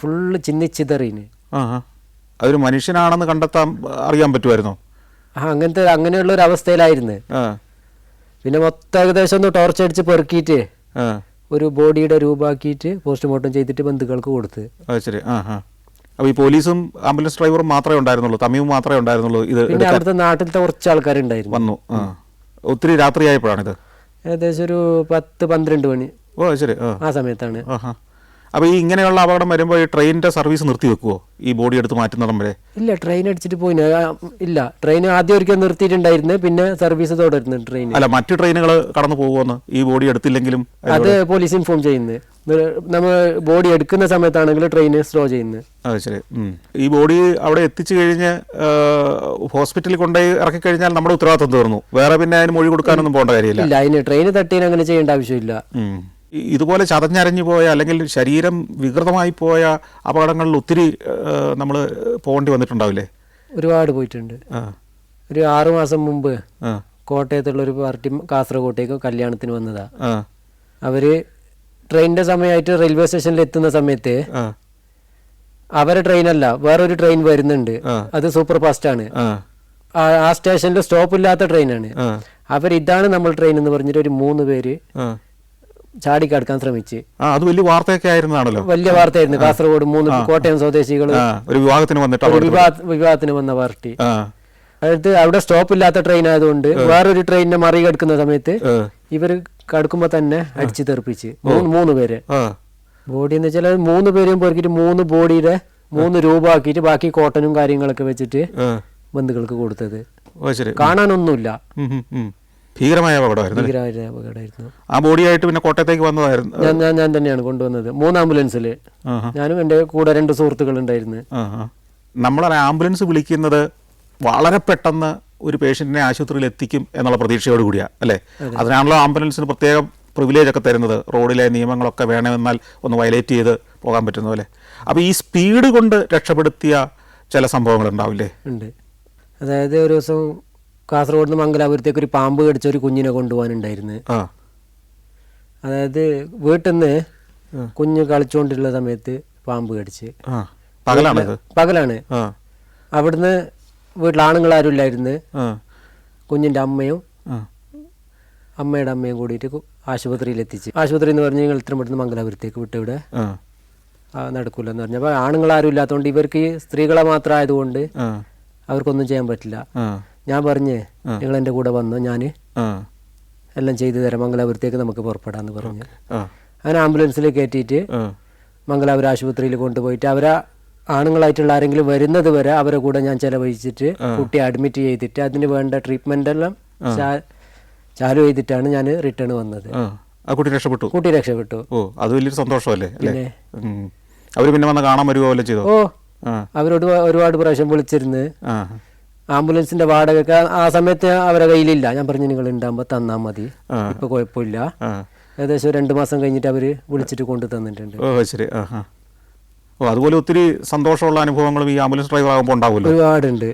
ഫുള്ള് ചിന്നിച്ചിതറീന്. അതൊരു മനുഷ്യനാണെന്ന് കണ്ടെത്താൻ അറിയാൻ പറ്റുമായിരുന്നോ? അങ്ങനെയുള്ള ഒരു അവസ്ഥയിലായിരുന്നു. പിന്നെ മൊത്തം ഏകദേശം ഒന്ന് ടോർച്ച് അടിച്ച് പെറുക്കിയിട്ട് ഒരു ബോഡിയുടെ രൂപമാക്കിയിട്ട് പോസ്റ്റ്മോർട്ടം ചെയ്തിട്ട് ബന്ധുക്കൾക്ക് കൊടുത്ത്. ശരി. അപ്പോൾ ഈ പോലീസും ആംബുലൻസ് ഡ്രൈവറും മാത്രമേ ഉണ്ടായിരുന്നുള്ളൂ, തമിഴും മാത്രമേ ഉണ്ടായിരുന്നുള്ളൂ? ഇത് പിന്നെ അവിടുത്തെ നാട്ടിലത്തെ കുറച്ച് ആൾക്കാരുണ്ടായിരുന്നു. വന്നു. ഒത്തിരി രാത്രിയായപ്പോഴാണിത്? ഏകദേശം ഒരു 10-12 മണി. ശരി. ആ സമയത്താണ്. അപ്പോൾ ഈ ഇങ്ങനെയുള്ള അപകടം വരുമ്പോൾ ഈ ട്രെയിനിന്റെ സർവീസ് നിർത്തി വെക്കുവോ ഈ ബോഡി എടുത്ത് മാറ്റുന്നിടം വരെ? ഇല്ല, ട്രെയിൻ അടിച്ചിട്ട് പോയി. ഇല്ല, ട്രെയിൻ ആദ്യം ഒരിക്കൽ നിർത്തിയിട്ടുണ്ടായിരുന്നു, പിന്നെ സർവീസ് തുടരുന്നു ട്രെയിൻ. അല്ല, മറ്റു ട്രെയിനുകൾ കടന്നു പോകുമെന്ന് ഈ ബോഡി എടുത്തില്ലെങ്കിലും? അത് പോലീസ് ഇൻഫോം ചെയ്യുന്നത്. നമ്മൾ ബോഡി എടുക്കുന്ന സമയത്താണെങ്കിൽ ട്രെയിൻ സ്ലോ ചെയ്യുന്നത്. ശരി. ഈ ബോഡി അവിടെ എത്തിച്ചു കഴിഞ്ഞ് ഹോസ്പിറ്റലിൽ കൊണ്ടുപോയി ഇറക്കി കഴിഞ്ഞാൽ നമ്മുടെ ഉത്തരവാദിത്വം തീർന്നു. വേറെ പിന്നെ അതിന് മൊഴി കൊടുക്കാനൊന്നും പോകേണ്ട കാര്യമില്ല. ഇല്ല, അതിന് ട്രെയിൻ തട്ടീന് അങ്ങനെ ചെയ്യേണ്ട ആവശ്യമില്ല. ഇതുപോലെ ചതഞ്ഞരഞ്ഞു പോയ അല്ലെങ്കിൽ ശരീരം വികൃതമായി പോയ അപകടങ്ങളിൽ ഒത്തിരി നമ്മൾ പോകേണ്ടി വന്നിട്ടുണ്ടാവില്ലേ? ഒരുപാട് പോയിട്ടുണ്ട്. ഒരു 6 മാസം മുമ്പ് കോട്ടയത്തുള്ള ഒരു പാർട്ടി കാസർഗോട്ടേക്ക് കല്യാണത്തിന് വന്നതാ. അവര് ട്രെയിനിന്റെ സമയമായിട്ട് റെയിൽവേ സ്റ്റേഷനിൽ എത്തുന്ന സമയത്ത് അവരെ ട്രെയിനല്ല, വേറൊരു ട്രെയിൻ വരുന്നുണ്ട്. അത് സൂപ്പർ ഫാസ്റ്റ് ആണ്. ആ സ്റ്റേഷനിൽ സ്റ്റോപ്പ് ഇല്ലാത്ത ട്രെയിനാണ്. ഇതാണ് നമ്മൾ ട്രെയിൻ എന്ന് പറഞ്ഞിട്ട് ഒരു 3 പേര് ചാടിക്കടക്കാൻ ശ്രമിച്ച്. അത് വലിയ വാർത്തയൊക്കെ ആയിരുന്നാണല്ലോ. വലിയ വാർത്തയായിരുന്നു. കാസർഗോഡ് 3 കോട്ടയം സ്വദേശികൾ ഒരു വിവാഹത്തിന് വന്നിട്ട് വിവാഹത്തിന് വന്ന പാർട്ടി. അതായത് അവിടെ സ്റ്റോപ്പ് ഇല്ലാത്ത ട്രെയിൻ ആയതുകൊണ്ട് വേറൊരു ട്രെയിനിനെ മറികടക്കുന്ന സമയത്ത് ഇവർ കടക്കുമ്പോ തന്നെ അടിച്ചു തെറിപ്പിച്ച് 3 പേര്. ബോഡി എന്ന് വെച്ചാൽ 3 പേരെയും പെറുക്കിട്ട് 3 ബോഡിയുടെ 3 രൂപ ആക്കിയിട്ട് ബാക്കി കോട്ടനും കാര്യങ്ങളൊക്കെ വെച്ചിട്ട് ബന്ധുക്കൾക്ക് കൊടുത്തത്. കാണാനൊന്നുമില്ല. ഭീകരമായ അപകടമായിരുന്നു. ആ ബോഡിയായിട്ട് പിന്നെ കോട്ടയത്തേക്ക് വന്നതായിരുന്നു. ഞാൻ തന്നെയാണ് കൊണ്ടുവന്നത് 3 ആംബുലൻസിൽ. ഞാനും എൻ്റെ കൂടെ 2 സുഹൃത്തുക്കൾ ഉണ്ടായിരുന്നു. നമ്മളെ ആംബുലൻസ് വിളിക്കുന്നത് വളരെ പെട്ടെന്ന് ഒരു പേഷ്യന്റിനെ ആശുപത്രിയിൽ എത്തിക്കും എന്നുള്ള പ്രതീക്ഷയോട് കൂടിയാണ് അല്ലേ? അതിനാണല്ലോ ആംബുലൻസിന് പ്രത്യേകം പ്രിവിലേജ് ഒക്കെ തരുന്നത്. റോഡിലെ നിയമങ്ങളൊക്കെ വേണമെന്നാൽ ഒന്ന് വയലേറ്റ് ചെയ്ത് പോകാൻ പറ്റുന്ന പോലെ. അപ്പോൾ ഈ സ്പീഡ് കൊണ്ട് രക്ഷപ്പെടുത്തിയ ചില സംഭവങ്ങൾ ഉണ്ടാവില്ലേ? ഉണ്ട്. അതായത് ഒരു ദിവസം കാസർഗോഡ് നിന്ന് മംഗലാപുരത്തേക്ക് ഒരു പാമ്പ് കടിച്ച ഒരു കുഞ്ഞിനെ കൊണ്ടുപോകാനുണ്ടായിരുന്നു. അതായത് വീട്ടിൽ നിന്ന് കുഞ്ഞ് കളിച്ചുകൊണ്ടിരുന്ന സമയത്ത് പാമ്പ് കടിച്ച്. പകലാണ്. അവിടുന്ന് വീട്ടിൽ ആണുങ്ങളാരും ഇല്ലായിരുന്നു. കുഞ്ഞിൻ്റെ അമ്മയും അമ്മയുടെ അമ്മയും കൂടിയിട്ട് ആശുപത്രിയിൽ എത്തിച്ച്. ആശുപത്രി എന്ന് പറഞ്ഞ് നിങ്ങൾ ഇത്രയും പെട്ടെന്ന് മംഗലാപുരത്തേക്ക് വിട്ട് ഇവിടെ നടക്കൂലെന്ന് പറഞ്ഞപ്പോൾ ആണുങ്ങളാരും ഇല്ലാത്തതുകൊണ്ട് ഇവർക്ക് സ്ത്രീകളെ മാത്രം ആയതുകൊണ്ട് അവർക്കൊന്നും ചെയ്യാൻ പറ്റില്ല. ഞാൻ പറഞ്ഞ് നിങ്ങൾ എൻ്റെ കൂടെ വന്നോ, ഞാൻ എല്ലാം ചെയ്തു തരാം, മംഗലാപുരത്തേക്ക് നമുക്ക് പുറപ്പെടാമെന്ന് പറഞ്ഞു. അങ്ങനെ ആംബുലൻസിൽ കയറ്റിയിട്ട് മംഗലാപുരം ആശുപത്രിയിൽ കൊണ്ടുപോയിട്ട് അവരെ ആണുങ്ങളായിട്ടുള്ള ആരെങ്കിലും വരുന്നത് വരെ അവരെ കൂടെ ഞാൻ ചെലവഴിച്ചിട്ട് കുട്ടിയെ അഡ്മിറ്റ് ചെയ്തിട്ട് അതിന് വേണ്ട ട്രീറ്റ്മെന്റ് എല്ലാം ചാലു ചെയ്തിട്ടാണ് ഞാൻ റിട്ടേൺ വന്നത്. കുട്ടി രക്ഷപ്പെട്ടു. അത് വലിയൊരു സന്തോഷമല്ലേ? പിന്നെ അവര് പിന്നെ വന്ന് കാണാൻ വരുവല്ലോ ചെയ്തോ? അവരോട് ഒരുപാട് പ്രാവശ്യം വിളിച്ചിരുന്ന്. ആംബുലൻസിന്റെ വാടക ആ സമയത്ത് അവരെ കയ്യിലില്ല. ഞാൻ പറഞ്ഞു നിങ്ങൾ ഉണ്ടാകുമ്പോ തന്നാ മതി, ഇപ്പൊ കുഴപ്പമില്ല. ഏകദേശം 2 മാസം കഴിഞ്ഞിട്ട് അവര് വിളിച്ചിട്ട് കൊണ്ടു തന്നിട്ടുണ്ട്. അതുപോലെ ഒത്തിരി സന്തോഷമുള്ള അനുഭവങ്ങളും ഈ ആംബുലൻസ് ഡ്രൈവർ ആകുമ്പോൾ ഉണ്ടാവുമല്ലോ. ഒരുപാടുണ്ട്.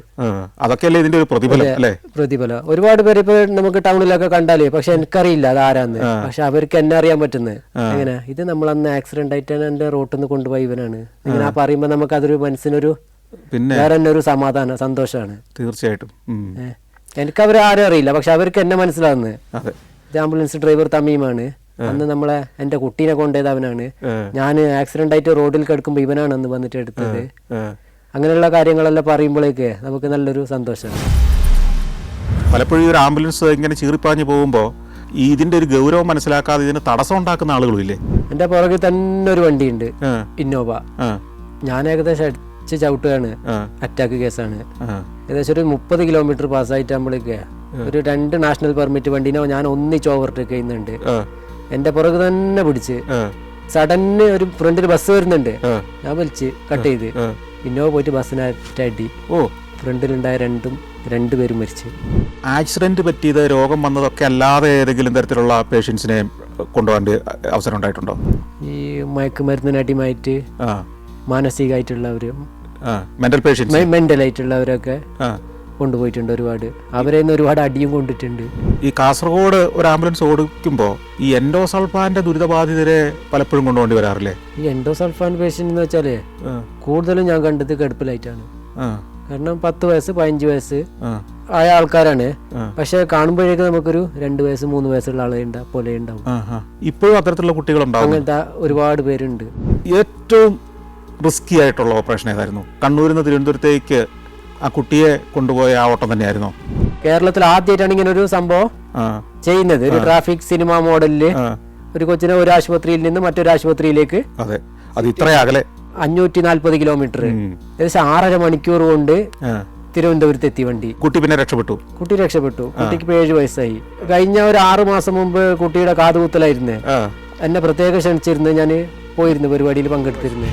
അതൊക്കെയല്ലേ ഇതിന്റെ ഒരു പ്രതിഫലം അല്ലേ? പ്രതിഫലം. ഒരുപാട് പേര് ഇപ്പൊ നമുക്ക് ടൗണിലൊക്കെ കണ്ടാലേ, പക്ഷെ എനിക്കറിയില്ല അത് ആരാന്ന്. പക്ഷെ അവർക്ക് എന്നെ അറിയാൻ പറ്റുന്നത് എങ്ങനെ, ഇത് നമ്മളന്ന് ആക്സിഡന്റ് ആയിട്ടാണ് എന്റെ റോട്ടിൽ നിന്ന് കൊണ്ടുപോയി ഇവനാണ്. ഇങ്ങനെ പറയുമ്പോ നമുക്ക് അതൊരു മനസ്സിനൊരു പിന്നെ വേറെ തന്നെ ഒരു സമാധാനം, സന്തോഷമാണ്. തീർച്ചയായിട്ടും. എനിക്കവരെ ആരും അറിയില്ല, പക്ഷെ അവർക്ക് എന്നെ മനസ്സിലാവുന്നത്. ഇത് ആംബുലൻസ് ഡ്രൈവർ തമീമാണ്. അന്ന് നമ്മളെ എന്റെ കുട്ടീനെ കൊണ്ടുപോയത് അവനാണ്. ഞാൻ ആക്സിഡന്റ് ആയിട്ട് റോഡിൽ കിടക്കുമ്പോ ഇവനാണ് അന്ന് വന്നിട്ട് എടുത്തത്. അങ്ങനെയുള്ള കാര്യങ്ങളെല്ലാം പറയുമ്പോഴേക്ക് നമുക്ക് നല്ലൊരു സന്തോഷമാണ്. പലപ്പോഴും ഒരു ആംബുലൻസ് ഇങ്ങനെ ചീറിപ്പാഞ്ഞു പോകുമ്പോൾ ഇതിന്റെ ഒരു ഗൗരവം മനസ്സിലാക്കാതെ ഇതിന് തടസ്സം ഉണ്ടാക്കുന്ന ആളുകളില്ലേ? എന്റെ പുറകിൽ തന്നെ ഒരു വണ്ടിയുണ്ട്, ഇന്നോവ. ഞാൻ ഏകദേശം അടിച്ച് ചവിട്ടുകയാണ്. അറ്റാക്ക് കേസാണ്. ഏകദേശം ഒരു 30 കിലോമീറ്റർ പാസ്സായിട്ടാകുമ്പോഴേക്ക് ഒരു 2 നാഷണൽ പെർമിറ്റ് വണ്ടീനെ ഞാൻ ഒന്നിച്ച് ഓവർടേക്ക് ചെയ്യുന്നുണ്ട്. എന്റെ പുറകെ തന്നെ പിടിച്ച് സഡന് ഒരു ഫ്രണ്ടിൽ ബസ് വരുന്നുണ്ട്. ഞാൻ വലിച്ച് കട്ട് ചെയ്ത് ഇന്നോവ പോയിട്ട് ബസ്സിനടി. ഫ്രണ്ടിലുണ്ടായ 2 പേരും മരിച്ചു. ആക്സിഡന്റ് പറ്റിയത്, രോഗം വന്നതൊക്കെ അല്ലാതെ ഏതെങ്കിലും തരത്തിലുള്ള പേഷ്യൻസിനെ കൊണ്ടുപോകാൻ അവസരം ഉണ്ടായിട്ടുണ്ടോ? ഈ മയക്കുമരുന്നിനടിയുമായിട്ട് മാനസികമായിട്ടുള്ളവര്, മെന്റലായിട്ടുള്ളവരൊക്കെ കൊണ്ടുപോയിട്ടുണ്ട്. ഒരുപാട് അവരെ ഒരുപാട് അടിയും കൊണ്ടിട്ടുണ്ട്. ഈ കാസർഗോഡ് ഒരു ആംബുലൻസ് ഓടിക്കുമ്പോൾ ഈ എൻഡോസൾഫാന്റെ ദുരിതബാധിതരെ പലപ്പോഴും കൊണ്ടുപോകേണ്ടി വരാറില്ലേ? ഈ എൻഡോസൾഫാൻ പേഷ്യന്റ് എന്ന് വെച്ചാല് കൂടുതലും ഞാൻ കണ്ടത് കിടപ്പിലായിട്ടാണ്. കാരണം 10 വയസ്സ് 15 വയസ്സ് ആയ ആൾക്കാരാണ്. പക്ഷെ കാണുമ്പോഴേക്കും നമുക്കൊരു 2 വയസ്സ് 3 വയസ്സുള്ള ആളെ പോലെ ഉണ്ടാവും. ഇപ്പോഴും അത്തരത്തിലുള്ള കുട്ടികളുണ്ടാവും. അങ്ങനത്തെ ഒരുപാട് പേരുണ്ട്. ഏറ്റവും റിസ്കി ആയിട്ടുള്ള ഓപ്പറേഷൻ ഏതായിരുന്നു? കണ്ണൂരിൽ നിന്ന് തിരുവനന്തപുരത്തേക്ക് ആ കുട്ടിയെ കൊണ്ടുപോയ ആ ഓട്ടം തന്നെയായിരുന്നോ? കേരളത്തിൽ ആദ്യമായിട്ടാണ് ഇങ്ങനെ ഒരു സംഭവം ചെയ്യുന്നത്. ഒരു ട്രാഫിക് സിനിമ മോഡലില് ഒരു കൊച്ചിനെ ഒരു ആശുപത്രിയിൽ നിന്ന് മറ്റൊരു ആശുപത്രിയിലേക്ക്, അതെ, അത് ഇത്ര അകലെ 540 കിലോമീറ്റർ, ഏകദേശം 6.5 മണിക്കൂർ കൊണ്ട് തിരുവനന്തപുരത്ത് എത്തി വണ്ടി. കുട്ടി പിന്നെ രക്ഷപ്പെട്ടു. കുട്ടിക്ക് 7 വയസ്സായി. കഴിഞ്ഞ ഒരു 6 മാസം മുമ്പ് കുട്ടിയുടെ കാതുകുത്തലായിരുന്നു. എന്നെ പ്രത്യേകം ക്ഷണിച്ചിരുന്നു. ഞാൻ പോയിരുന്നു, പരിപാടിയിൽ പങ്കെടുത്തിരുന്നു.